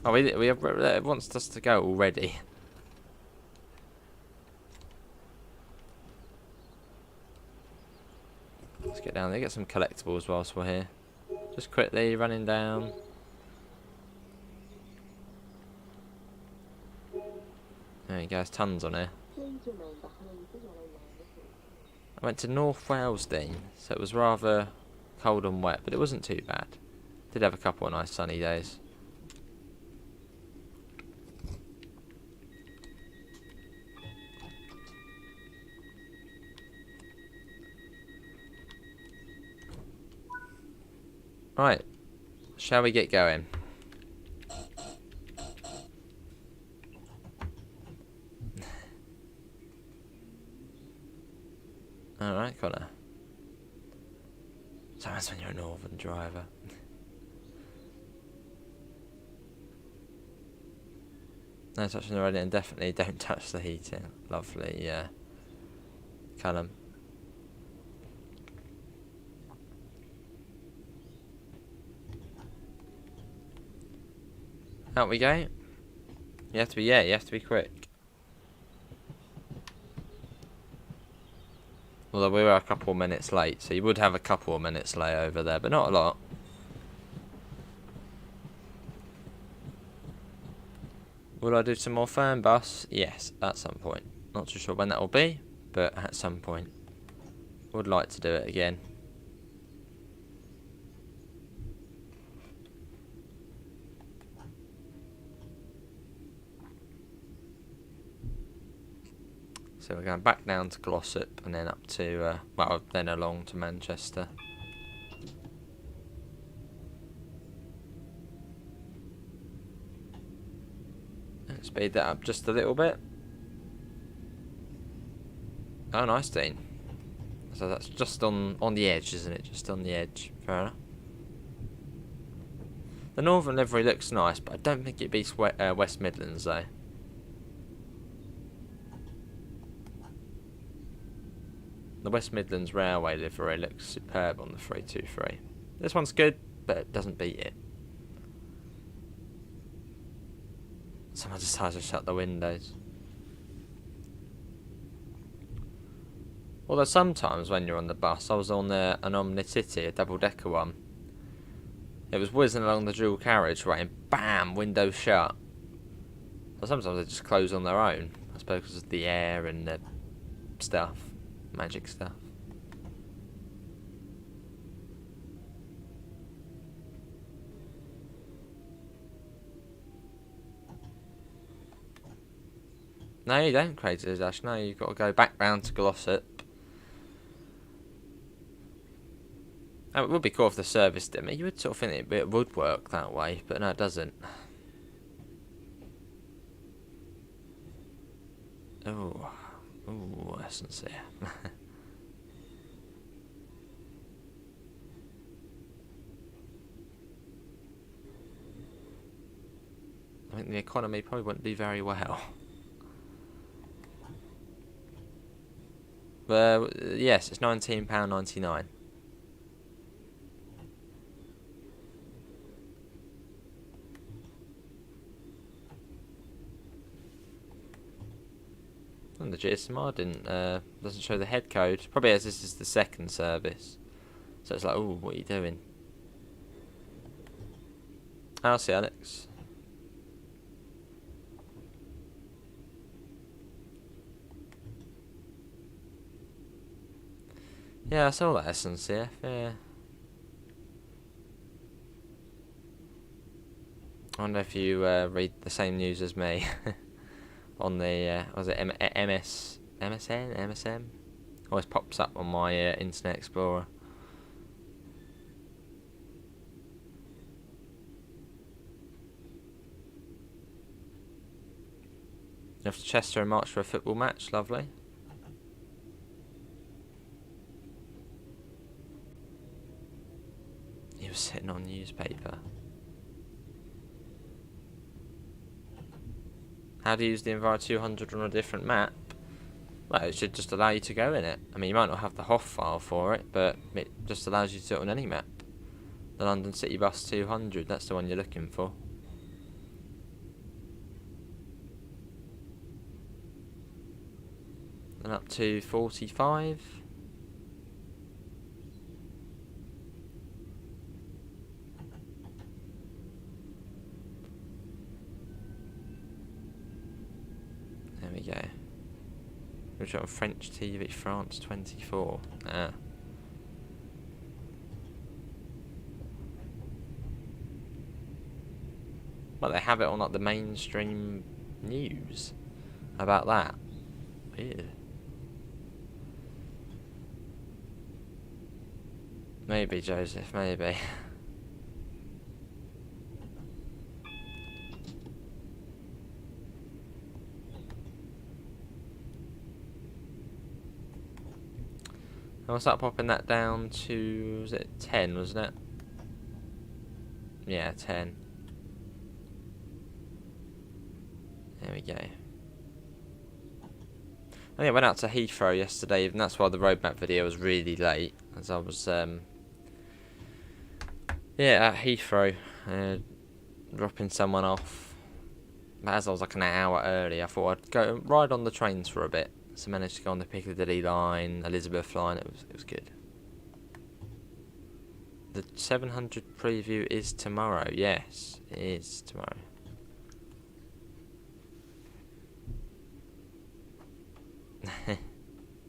Oh, it wants us to go already. Let's get down there. Get some collectibles whilst we're here. Just quickly running down. There you go. There's tons on here. I went to North Wales, Dean, so it was rather cold and wet, but it wasn't too bad. Did have a couple of nice sunny days. Right, shall we get going? Alright, Connor. Sometimes when you're a northern driver. No touching the radio, and definitely don't touch the heating. Lovely, yeah. Callum. Out we go. You have to be quick. Although we were a couple of minutes late, so you would have a couple of minutes layover there, but not a lot. Will I do some more fern bus? Yes, at some point. Not too sure when that will be, but at some point. Would like to do it again. So we're going back down to Glossop and then up to, well, then along to Manchester. Let's speed that up just a little bit. Oh, nice, Dean. So that's just on the edge, isn't it? Just on the edge. Fair enough. The northern livery looks nice, but I don't think it beats West Midlands, though. The West Midlands Railway livery looks superb on the 323. This one's good, but it doesn't beat it. Someone decides to shut the windows. Although sometimes when you're on the bus, I was on an Omnitity, a double-decker one. It was whizzing along the dual carriageway and BAM! Windows shut. So sometimes they just close on their own. I suppose because of the air and the stuff. Magic stuff. No, you don't, Crazy Dash. No, you've got to go back round to Glossop. Oh, it would be cool if the service did. I mean, you would sort of think it would work that way, but no, it doesn't. Oh. Ooh, that's sincere. I think the economy probably wouldn't be very well. Yes, it's £19.99. And the GSMR doesn't show the head code. Probably as this is the second service. So it's like, oh, what are you doing? I'll see, Alex. Yeah, I saw that SNCF, yeah. I wonder if you read the same news as me. On the, was it MSM? Always pops up on my Internet Explorer. Off to Chester and March for a football match, lovely. He was sitting on newspaper. How to use the Enviro 200 on a different map? Well, it should just allow you to go in it. I mean, you might not have the HOF file for it, but it just allows you to do it on any map. The London City Bus 200, that's the one you're looking for. And up to 45. There we go. We've got French TV, France 24. Ah. Well, they have it on like the mainstream news. How about that? Ew. Maybe, Joseph, maybe. I'll start popping that down to, was it 10, wasn't it? Yeah, 10. There we go. I think I went out to Heathrow yesterday, and that's why the roadmap video was really late, as I was, at Heathrow, dropping someone off. But as I was like an hour early, I thought I'd go ride on the trains for a bit. So I managed to go on the Piccadilly line, Elizabeth line. It was good. The 700 preview is tomorrow. Yes, it is tomorrow.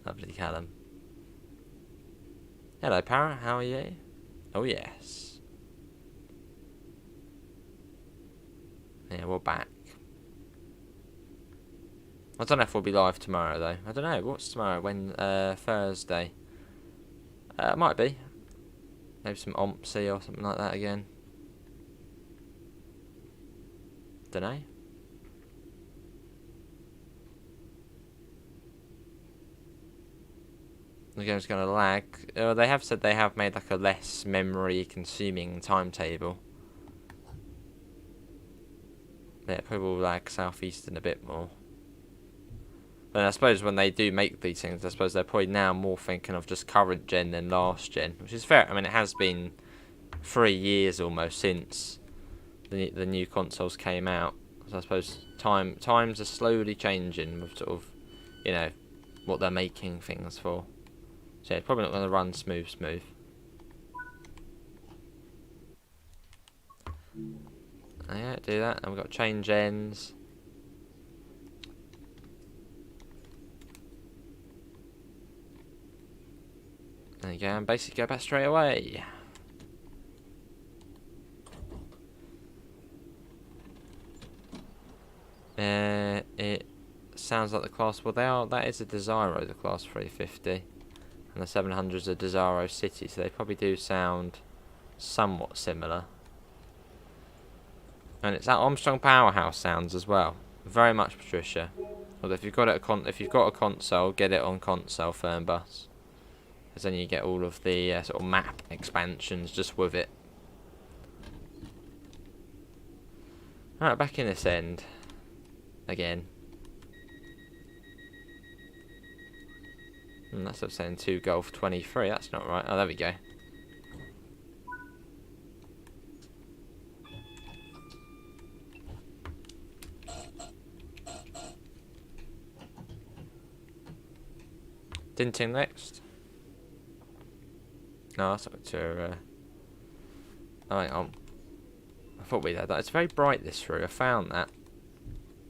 Lovely Callum. Hello, Parrot. How are you? Oh yes. Yeah, we're back. I don't know if we'll be live tomorrow though. I don't know. What's tomorrow? Thursday. It might be. Maybe some OMPSI or something like that again. Don't know. The game's gonna lag. They have said they have made like a less memory consuming timetable. Yeah, it probably will lag Southeastern a bit more. But I suppose when they do make these things, I suppose they're probably now more thinking of just current gen than last gen, which is fair. I mean, it has been 3 years almost since the new consoles came out. So I suppose times are slowly changing with sort of, you know, what they're making things for. So yeah, it's probably not going to run smooth. Yeah, do that. And we've got change ends. There you go, and basically go back straight away. It sounds like the class, well that is a Desiro, the class 350. And the 700 is a Desiro City, so they probably do sound somewhat similar. And it's that Armstrong Powerhouse sounds as well. Very much Patricia. Although if you've got a console, get it on console Fernbus. Because then you get all of the sort of map expansions just with it. Alright, back in this end. Again. That's what I'm saying, 2 Golf 23, that's not right. Oh, there we go. Dinting next. No, that's not to. Oh, hang on. I thought we had that. It's very bright this route. I found that.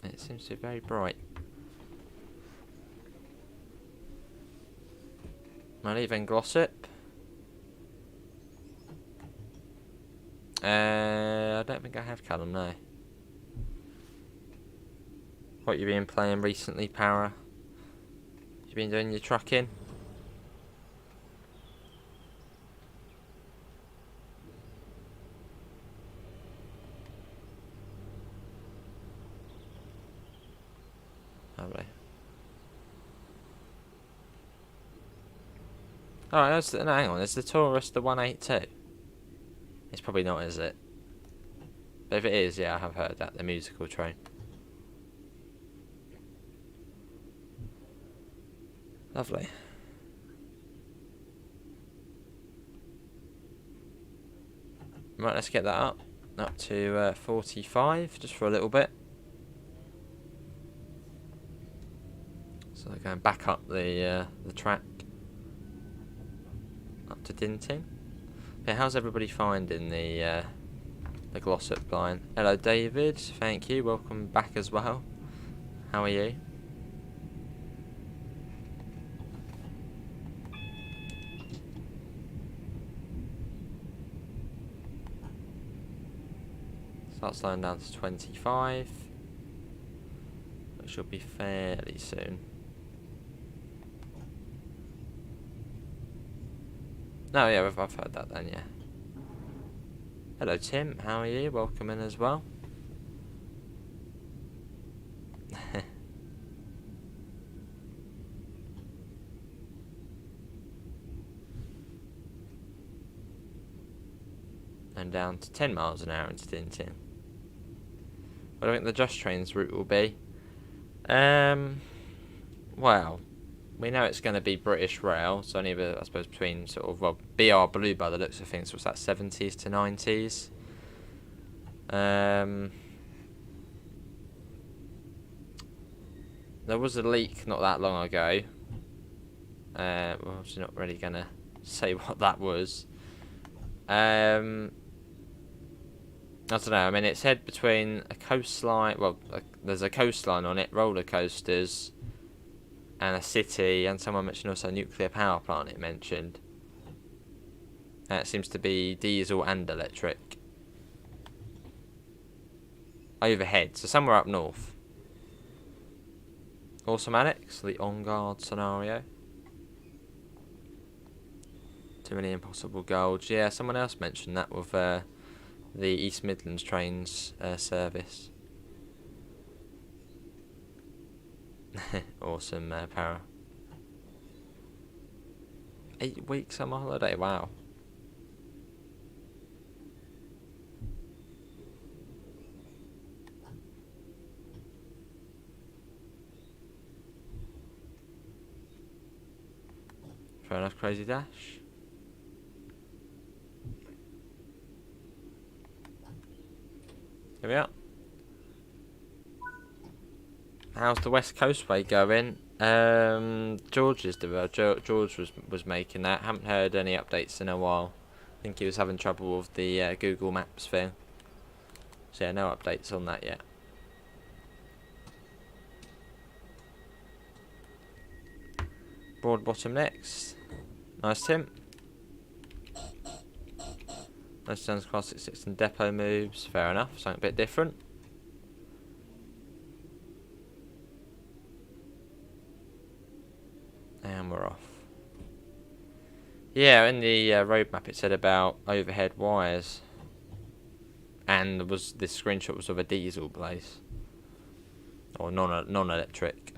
It seems to be very bright. Am I leaving Glossop? I don't think I have Callum, no. What you been playing recently, Para? You been doing your trucking? Lovely. Alright, no, hang on. Is the Taurus the 182? It's probably not, is it? But if it is, yeah, I have heard that. The musical train. Lovely. Right, let's get that up to 45, just for a little bit. So they're going back up the track, up to Dinting. Okay, how's everybody finding the Glossop line? Hello, David. Thank you. Welcome back as well. How are you? Start slowing down to 25, which should be fairly soon. No, yeah, I've heard that then, yeah. Hello, Tim. How are you? Welcome in as well. And down to 10 miles an hour into Dinting. What do I think the Just Trains route will be? Well, we know it's going to be British Rail, so only, I suppose, between sort of, well, BR Blue by the looks of things, was that 70s to 90s? There was a leak not that long ago. We're obviously not really going to say what that was. I don't know, I mean, it said between a coastline, well, there's a coastline on it, roller coasters, and a city, and someone mentioned also a nuclear power plant it mentioned. And it seems to be diesel and electric. Overhead, so somewhere up north. Awesome, Alex, the on-guard scenario. 2 million possible gold. Yeah, someone else mentioned that with the East Midlands trains service. Awesome, Para. 8 weeks summer holiday, wow. Fair enough, Crazy Dash. Here we are. How's the West Coastway going? George was making that. Haven't heard any updates in a while. I think he was having trouble with the Google Maps thing. So yeah, no updates on that yet. Broad bottom next. Nice, Tim. Nice turns, class 66 and depot moves. Fair enough. Something a bit different. And we're off. Yeah, in the roadmap it said about overhead wires. And there was this screenshot was of a diesel place. Or non-electric.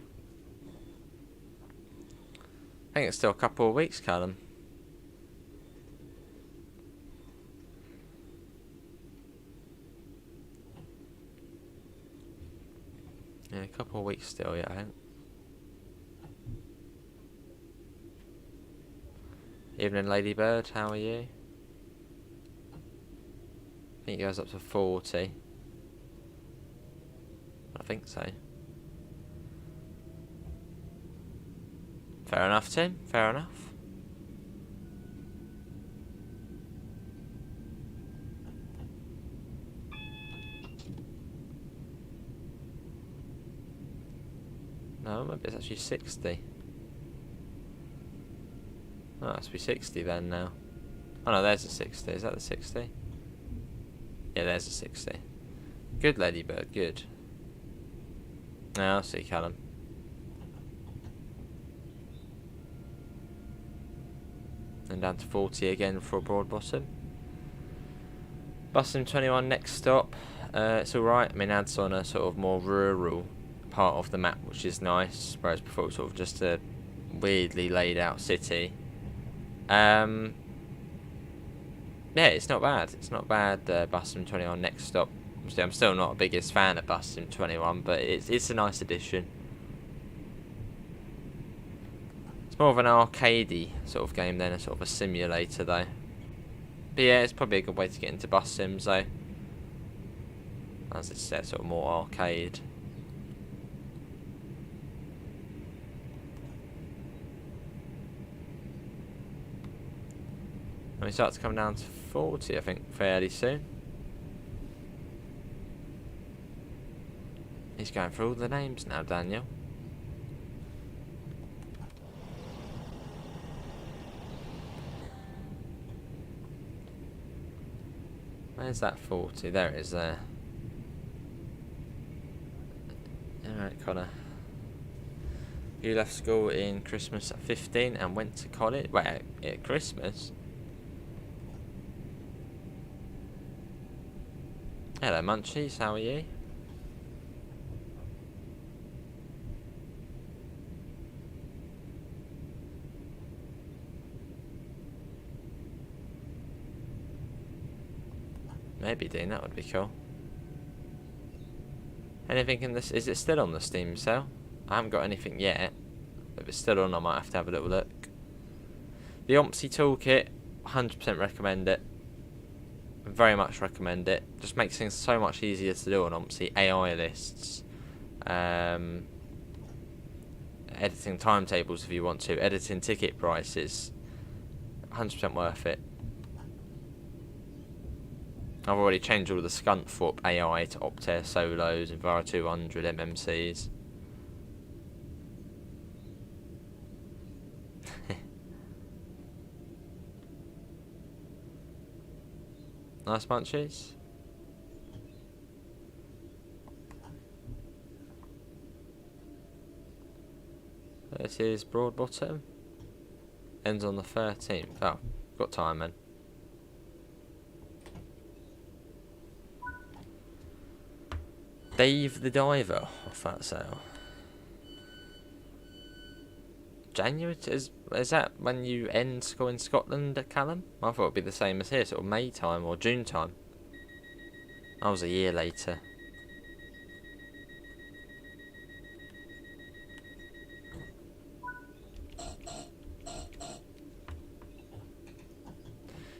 I think it's still a couple of weeks, Callum. Yeah, a couple of weeks still, yeah, I think. Evening, Ladybird, how are you? I think it goes up to 40. I think so. Fair enough, Tim, fair enough. No, maybe it's actually 60. Oh, it has to be 60 then now. Oh no, there's a 60. Is that the 60? Yeah, there's a 60. Good, Ladybird, good. Now, I'll see, Callum. And down to 40 again for a broad bottom. Bus M21 next stop. It's alright. I mean, adds on a sort of more rural part of the map, which is nice. Whereas before it was sort of just a weirdly laid out city. Yeah, it's not bad. It's not bad. Bus M21 next stop. Obviously, I'm still not the biggest fan of Bus M21, but it's a nice addition. more of an arcadey sort of game than a sort of a simulator though. But yeah, it's probably a good way to get into bus sims though. As it's sort of more arcade. And we start to come down to 40, I think, fairly soon. He's going through all the names now, Daniel. Where's that 40? There it is there. Alright, Connor. You left school in Christmas at 15 and went to college. Wait, at Christmas? Hello, Munchies, how are you? Maybe, Dean, that would be cool. Anything in this? Is it still on the Steam sale? I haven't got anything yet. If it's still on, I might have to have a little look. The OMSI Toolkit, 100% recommend it. Very much recommend it. Just makes things so much easier to do on OMSI. AI lists. Editing timetables if you want to. Editing ticket prices. 100% worth it. I've already changed all of the Scunthorpe AI to Optare Solos and Vara 200 MMCs. Nice Munchies. This is Broadbottom. Ends on the 13th. Oh, got time then. Dave the Diver off that sale. January? Is that when you end school in Scotland at Callum? I thought it would be the same as here, sort of May time or June time. I was a year later.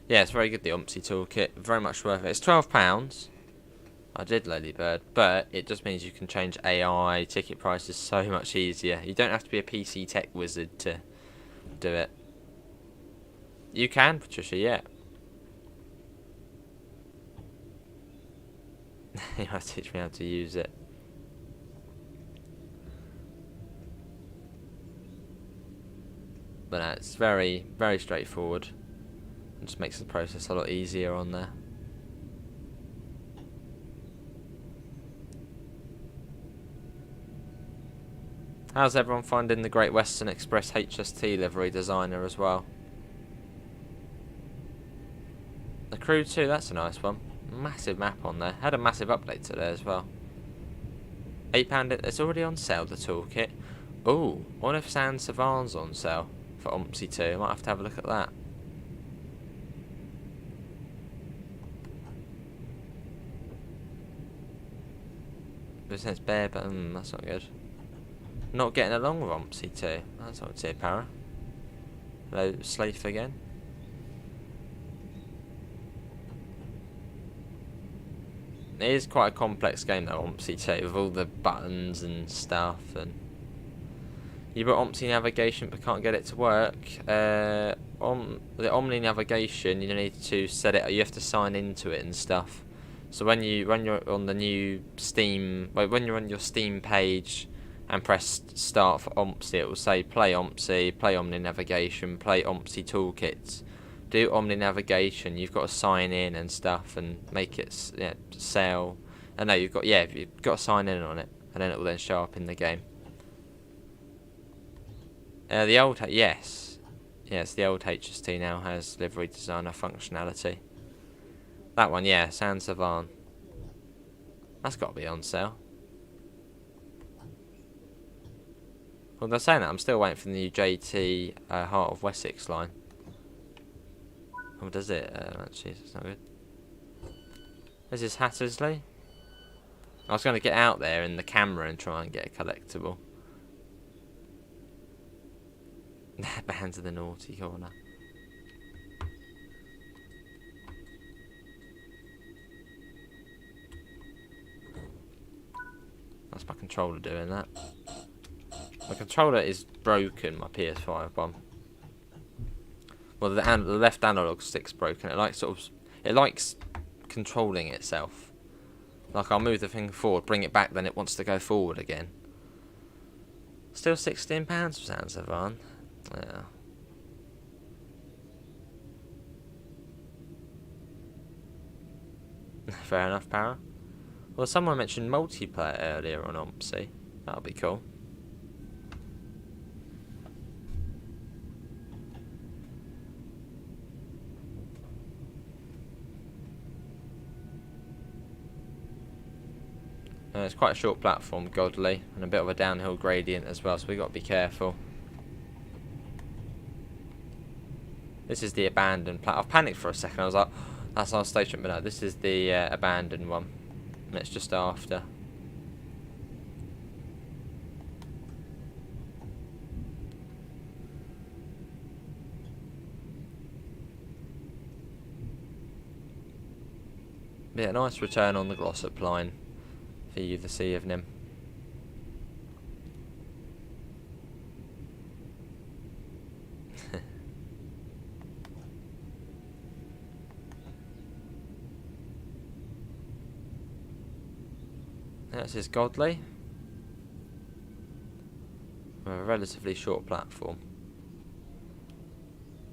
Yeah, it's very good, the OMSI Toolkit. Very much worth it. It's £12. I did Ladybird, but it just means you can change AI, ticket prices so much easier. You don't have to be a PC tech wizard to do it. You can, Patricia, yeah. You have to teach me how to use it. But no, it's very, very straightforward. It just makes the process a lot easier on there. How's everyone finding the Great Western Express HST livery designer as well? The Crew 2, that's a nice one. Massive map on there. Had a massive update today as well. £8, it's already on sale, the toolkit. Ooh, what if San Savan's on sale for OMSI 2? I might have to have a look at that. Business Bear, but that's not good. Not getting along with OMSI 2. That's not too para. Hello, Slafe again. It is quite a complex game though, OMSI 2, with all the buttons and stuff. And you put OMSI navigation but can't get it to work. On the Omni navigation, you need to set it. You have to sign into it and stuff. So when you're on the new Steam, when you're on your Steam page and press start for OMSI, it will say play OMSI, play Omni navigation, play OMSI toolkits. Do Omni navigation. You've got to sign in and stuff and make it sell. And no, you've got to sign in on it, and then it will then show up in the game. The old yes, the old HST now has livery designer functionality. That one, yeah, San Savan. That's got to be on sale. Well, they're saying that. I'm still waiting for the new JT Heart of Wessex line. Oh, does it? Jeez, it's not good. Is this Hattersley? I was going to get out there in the camera and try and get a collectible. Bands of the naughty corner. That's my controller doing that. My controller is broken, my PS5 one. Well, the left analog stick's broken. It likes it likes controlling itself. Like I'll move the thing forward, bring it back, then it wants to go forward again. Still £16 for Sounds of Van. Yeah. Fair enough, Para. Well, someone mentioned multiplayer earlier on Ompsy. That'll be cool. It's quite a short platform, Godly, and a bit of a downhill gradient as well, so we got to be careful. This is the abandoned platform. I've panicked for a second. I was like, that's our station, but no, this is the abandoned one. And it's just after. Yeah, nice return on the Glossop line for you this evening. This is Godly. A relatively short platform.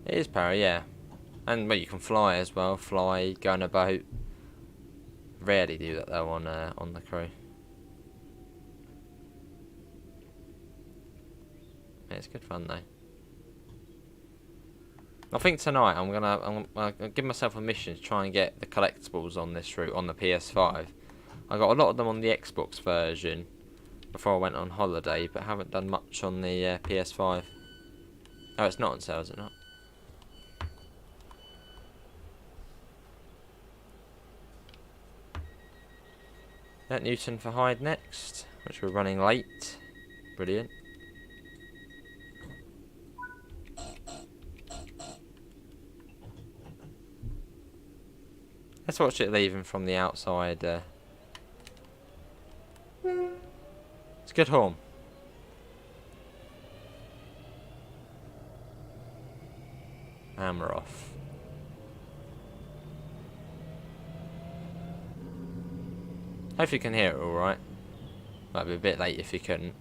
It is Para, yeah. And well, you can fly as well. Fly, go on a boat. Rarely do that though on the Crew. Yeah, it's good fun though. I think tonight I'm gonna give myself a mission to try and get the collectibles on this route on the PS5. I got a lot of them on the Xbox version before I went on holiday, but haven't done much on the PS5. Oh, it's not on sale, is it not? At Newton for Hyde next, which we're running late. Brilliant. Let's watch it leaving from the outside. It's a good horn. Hammer off. Hope you can hear it alright. Might be a bit late if you couldn't.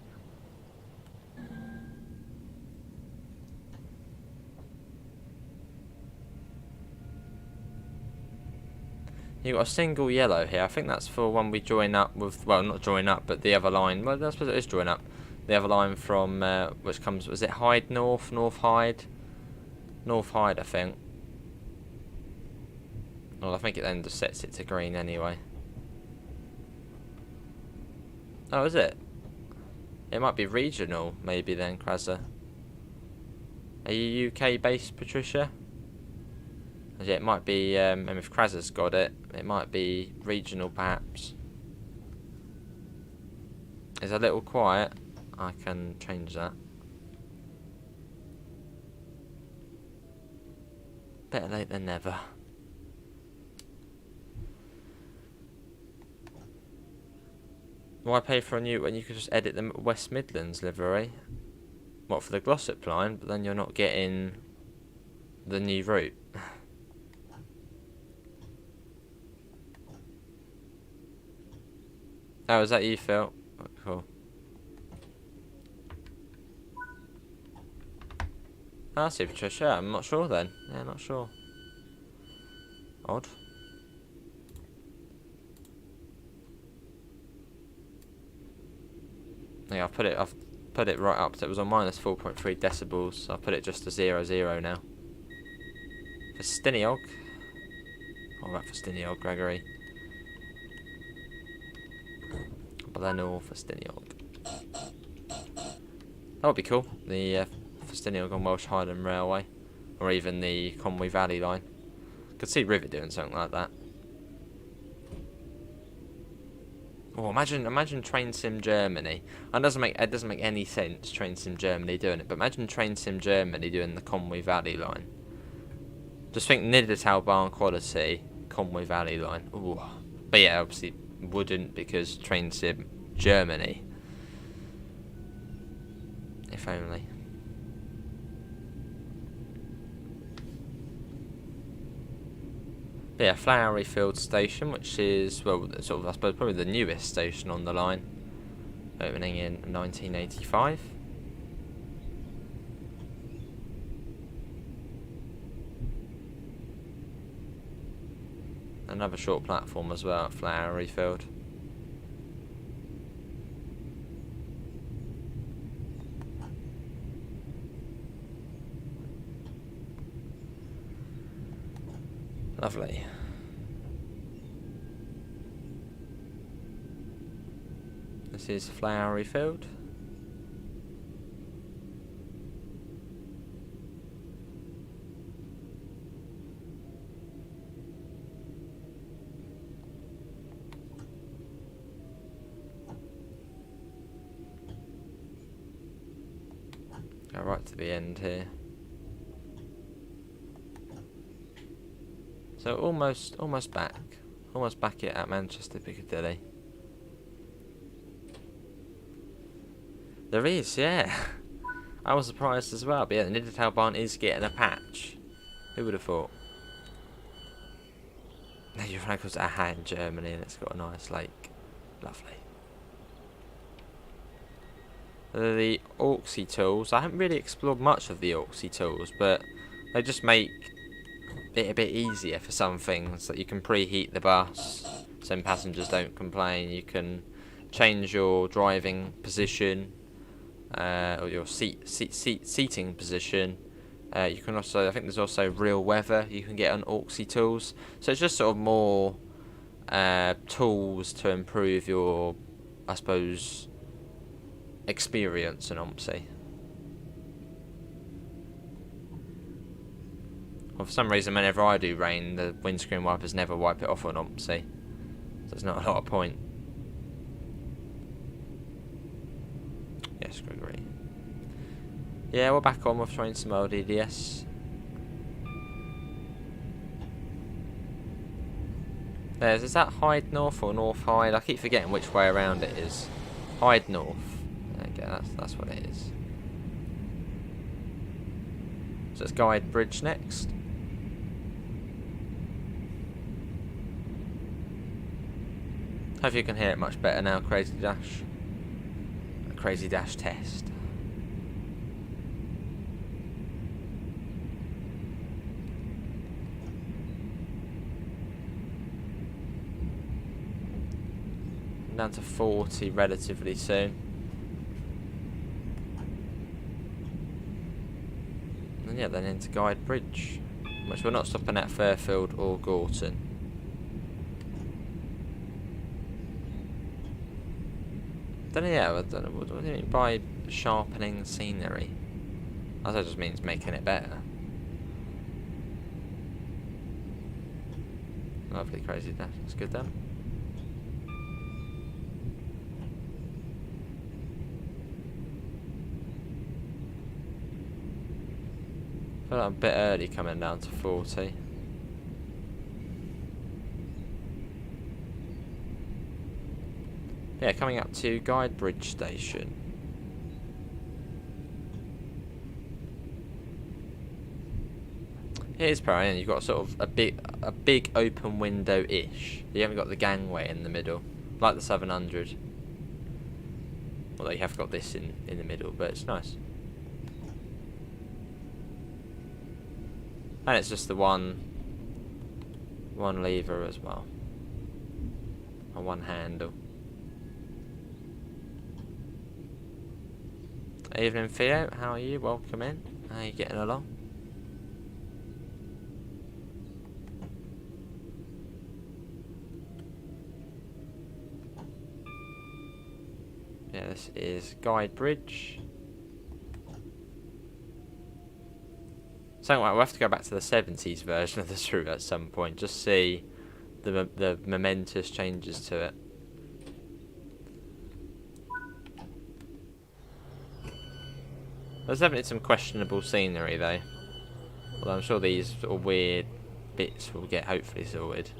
You've got a single yellow here. I think that's for when we join up with, well, not join up, but the other line. Well, I suppose it is join up. The other line from, which comes, was it Hyde North? North Hyde? North Hyde, I think. Well, I think it then just sets it to green anyway. Oh, is it? It might be regional, maybe then, Krazza. Are you UK based, Patricia? Yeah, it might be, and if Krazza's got it, it might be regional perhaps. It's a little quiet. I can change that. Better late than never. Why pay for a new when you could just edit the West Midlands livery? What, for the Glossop line? But then you're not getting the new route. Oh, is that you, Phil? Oh, cool. I see, Patricia. I'm not sure then. Yeah, not sure. Odd. Yeah, I've put it right up. So it was on minus 4.3 decibels. I put it just to 0 now. For Stiniog. All right, for Stiniog, Gregory. Blenor for Stiniog. That would be cool. The for Stiniog on Welsh Highland Railway, or even the Conwy Valley line. Could see Rivet doing something like that. Oh, imagine Train Sim Germany. And it doesn't make any sense, Train Sim Germany doing it, but imagine Train Sim Germany doing the Conwy Valley line. Just think Niedertalbahn quality, Conwy Valley line. Ooh. But yeah, obviously wouldn't, because Train Sim Germany. If only. But yeah, Flowery Field Station, which is, well, sort of, I suppose, probably the newest station on the line, opening in 1985. Another short platform as well at Flowery Field. Lovely. This is Flowery Field. Go right to the end here. So almost back it at Manchester Piccadilly. There is, yeah. I was surprised as well, but yeah, the Niedertalbahn is getting a patch. Who would have thought? You're right, because Aha in Germany, and it's got a nice lake. Lovely. The Auxie tools. I haven't really explored much of the Auxie tools, but they just make it a bit easier for some things. Like you can preheat the bus, so passengers don't complain. You can change your driving position, or your seating position. You can also, I think there's also real weather you can get on Auxie tools. So it's just sort of more tools to improve your, I suppose, experience in OMSI. Well, for some reason, whenever I do rain, the windscreen wipers never wipe it off on OMSI. So there's not a lot of point. Yes, Gregory. Yeah, we're back on with trying some old EDS. Is that Hyde North or North Hyde? I keep forgetting which way around it is. Hyde North. Okay, that's what it is. So it's Guide Bridge next. Hope you can hear it much better now, Crazy Dash. A Crazy Dash test. Down to 40 relatively soon. And yeah, then into Guide Bridge, which we're not stopping at Fairfield or Gorton. I don't know, what do you mean by sharpening scenery? I suppose it just means making it better. Lovely, Crazy Dash, that's good then. I feel like I'm a bit early coming down to 40. Yeah, coming up to Guide Bridge Station. It is probably, you've got sort of a big open window-ish. You haven't got the gangway in the middle, like the 700. Although you have got this in the middle, but it's nice. And it's just the one lever as well, or one handle. Evening, Theo. How are you? Welcome in. How are you getting along? Yeah, this is Guide Bridge. So we'll have to go back to the 70s version of this route at some point, just see the momentous changes to it. There's definitely some questionable scenery though. Although I'm sure these sort of weird bits will get hopefully sorted.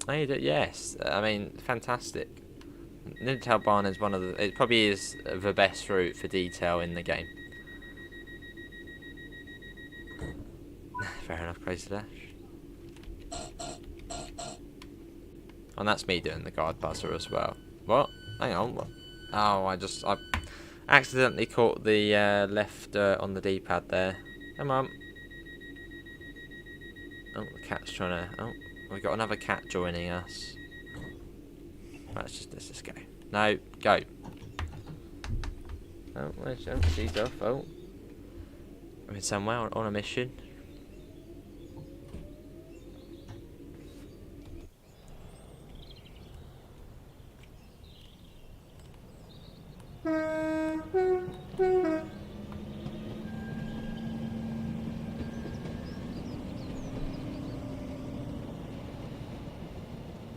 Yes, I mean, fantastic. Nidetail Barn is one of the... It probably is the best route for detail in the game. Fair enough, Crazy Dash. And that's me doing the guard buzzer as well. What? Hang on. What? Oh, I accidentally caught the left on the D-pad there. Come on. Oh, the cat's trying to... Oh, we got another cat joining us. Let's just go. No, go. Oh, she's off. Oh. I'm in somewhere on a mission.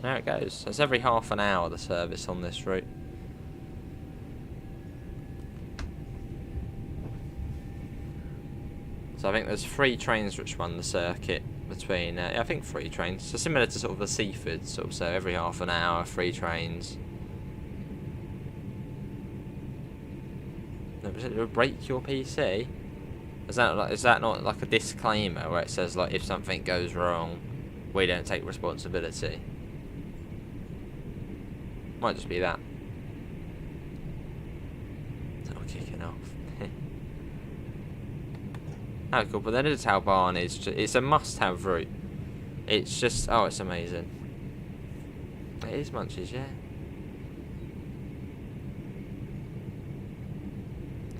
There it goes. It's every half an hour the service on this route. So I think there's 3 trains which run the circuit between, I think 3 trains. So similar to sort of the Seaford, sort of, so every half an hour, 3 trains. Does it break your PC? Is that not like a disclaimer where it says like if something goes wrong, we don't take responsibility? Might just be that. It's not kicking off. Oh, cool. But the Nidetail Barn is it's a must-have route. It's just, oh, it's amazing. It is Munchies, yeah.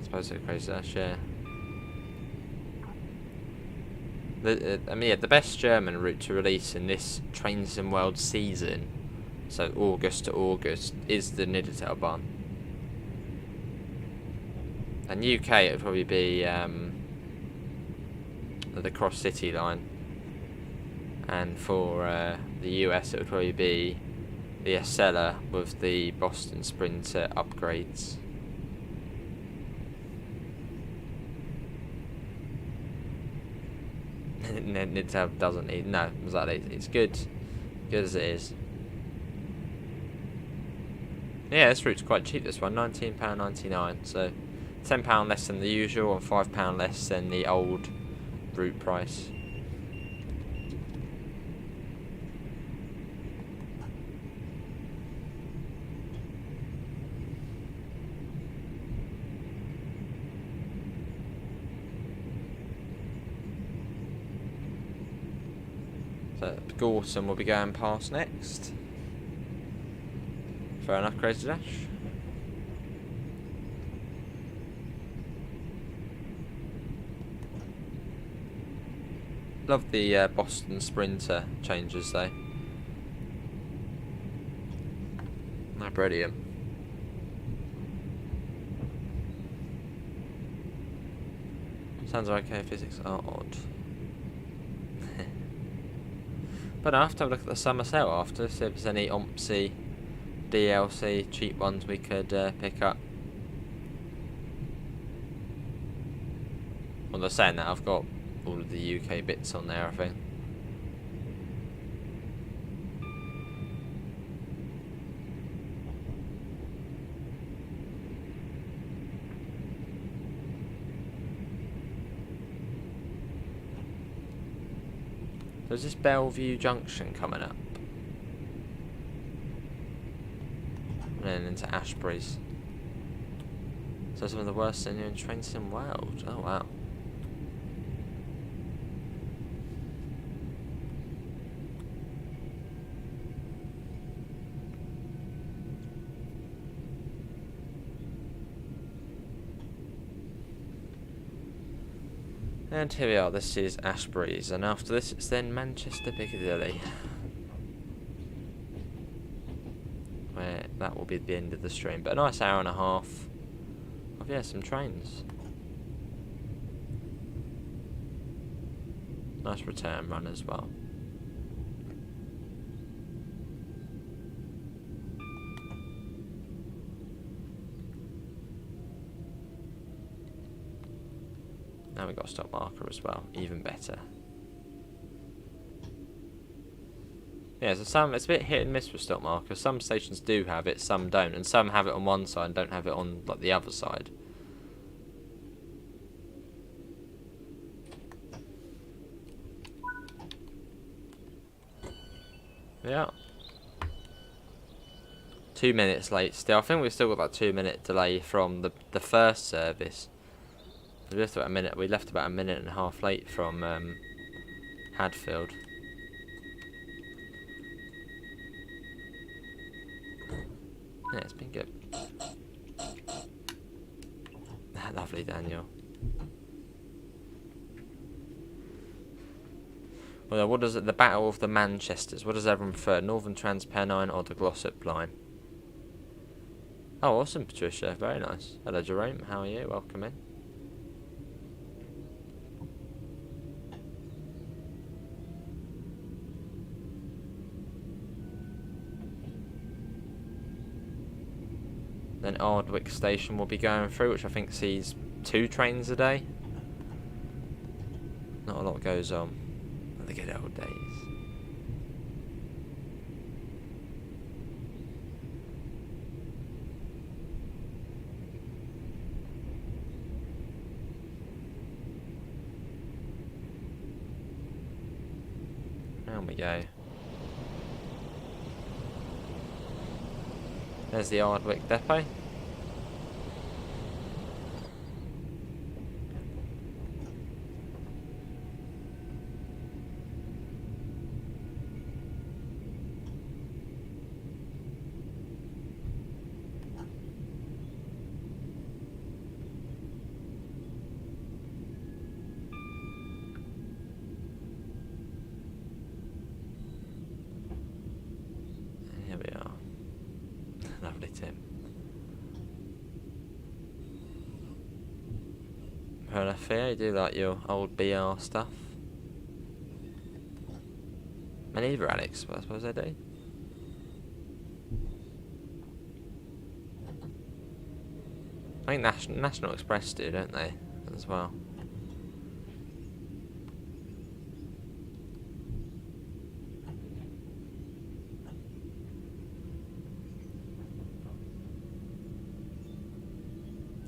I suppose so, Crazy Dash, yeah. I mean, yeah, the best German route to release in this Train Sim World season, so August to August, is the Nidetail Barn. And UK, it would probably be the Cross City line, and for the US, it would probably be the Acela with the Boston Sprinter upgrades. Nidetail doesn't need, no, exactly. It's good as it is. Yeah, this route's quite cheap. This one, £19.99, so £10 less than the usual and £5 less than the old route price. So Gorton will be going past next. Fair enough, Crazy Dash. Love the Boston Sprinter changes though. They're brilliant. Sounds okay, physics are odd. But I have to have a look at the summer sale after, see if there's any OMPC, DLC, cheap ones we could pick up. Well, they're saying that I've got all of the UK bits on there, I think. There's this Bellevue Junction coming up. And then into Ashbury's. So some of the worst in Train Sim World. Oh wow. And here we are, this is Ashbury's, and after this it's then Manchester Piccadilly. Where that will be the end of the stream, but a nice hour and a half of, yeah, some trains. Nice return run as well. Now we've got a stop marker as well, even better. Yeah, so it's a bit hit and miss with stop markers. Some stations do have it, some don't, and some have it on one side and don't have it on like the other side. Yeah. 2 minutes late still. I think we've still got about 2 minute delay from the first service. We left about a minute and a half late from Hadfield. Yeah, it's been good. Lovely, Daniel. Well, what does it? The Battle of the Manchesters. What does everyone prefer? Northern Transpennine or the Glossop line? Oh, awesome, Patricia. Very nice. Hello, Jerome. How are you? Welcome in. Then Ardwick Station will be going through, which I think sees 2 trains a day. Not a lot goes on. The good old days. Down we go. There's the Ardwick depot. Here we are. Lovely, Tim. Fair enough, yeah, you do like your old BR stuff. Me neither, Alex, but I suppose I do. I think National Express do, don't they, as well?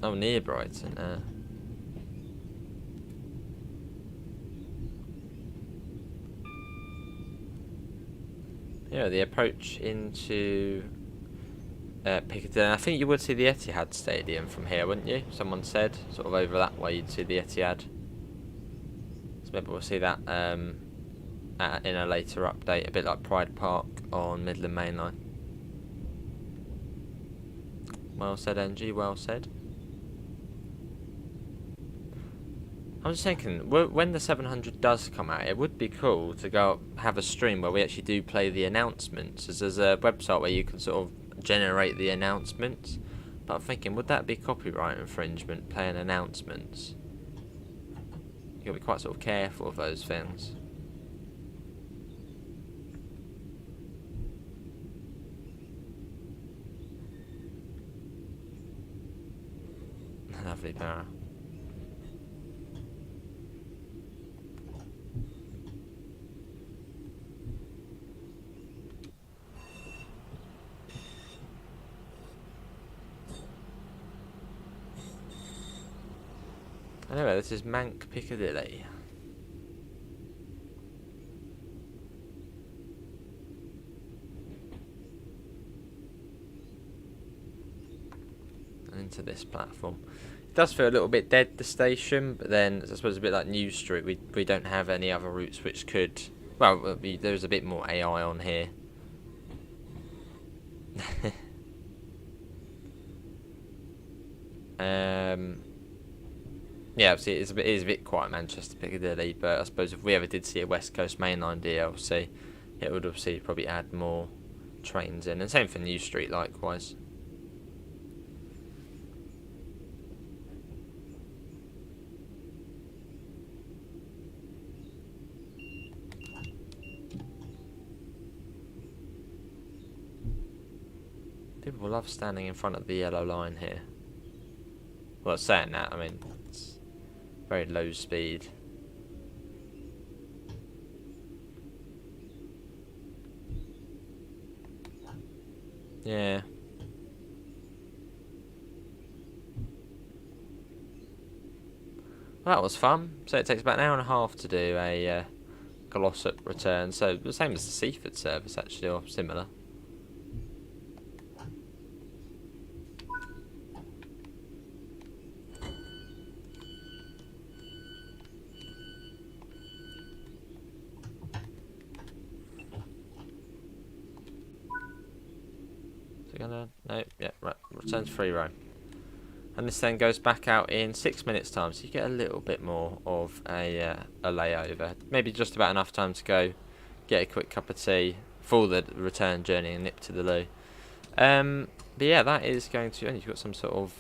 Oh, near Brighton, yeah, the approach into Piccadilly. I think you would see the Etihad Stadium from here, wouldn't you? Someone said, sort of over that way you'd see the Etihad. So maybe we'll see that in a later update, a bit like Pride Park on Midland Main Line. Well said, NG, well said. I'm just thinking, when the 700 does come out, it would be cool to go have a stream where we actually do play the announcements. There's a website where you can sort of generate the announcements. But I'm thinking, would that be copyright infringement, playing announcements? You've got to be quite sort of careful of those things. Lovely barra. Anyway, this is Mank Piccadilly. And into this platform. It does feel a little bit dead, the station, but then I suppose a bit like New Street, we don't have any other routes which could... Well, there's a bit more AI on here. Yeah, obviously it is a bit quiet Manchester Piccadilly, but I suppose if we ever did see a West Coast Mainline DLC, it would obviously probably add more trains in, and same for New Street likewise. People love standing in front of the yellow line here. Well, saying that, I mean, Very low speed. Yeah. Well, that was fun. So it takes about an hour and a half to do a Glossop return. So the same as the Seaford service, actually, or similar. No, yeah, right. Returns free roam. And this then goes back out in 6 minutes time, so you get a little bit more of a layover. Maybe just about enough time to go get a quick cup of tea for the return journey and nip to the loo. But yeah, that is going to. And you've got some sort of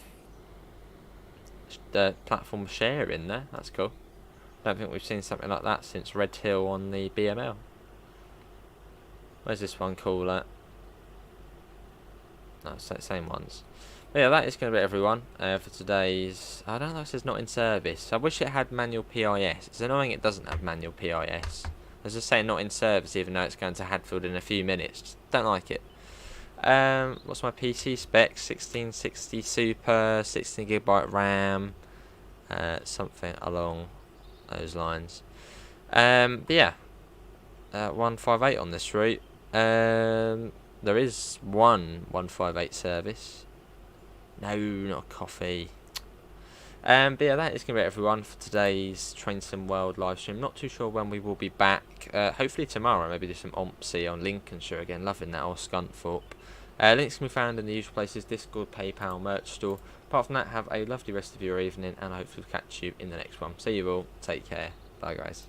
platform share in there. That's cool. I don't think we've seen something like that since Red Hill on the BML. Where's this one call at? No, same ones. But yeah, that is going to be everyone for today's. I don't know if it says not in service. I wish it had manual PIS. It's annoying it doesn't have manual PIS. As I say, not in service, even though it's going to Hadfield in a few minutes. Just don't like it. What's my PC specs? 1660 Super, 16GB RAM, something along those lines. But yeah, 158 on this route. There is one 158 service. No, not coffee. But yeah, that is going to be everyone for today's Train Sim World live stream. Not too sure when we will be back. Hopefully tomorrow. Maybe do some OMPSI on Lincolnshire again. Loving that, or Scunthorpe. Links can be found in the usual places: Discord, PayPal, merch store. Apart from that, have a lovely rest of your evening, and I hope to catch you in the next one. See you all. Take care. Bye, guys.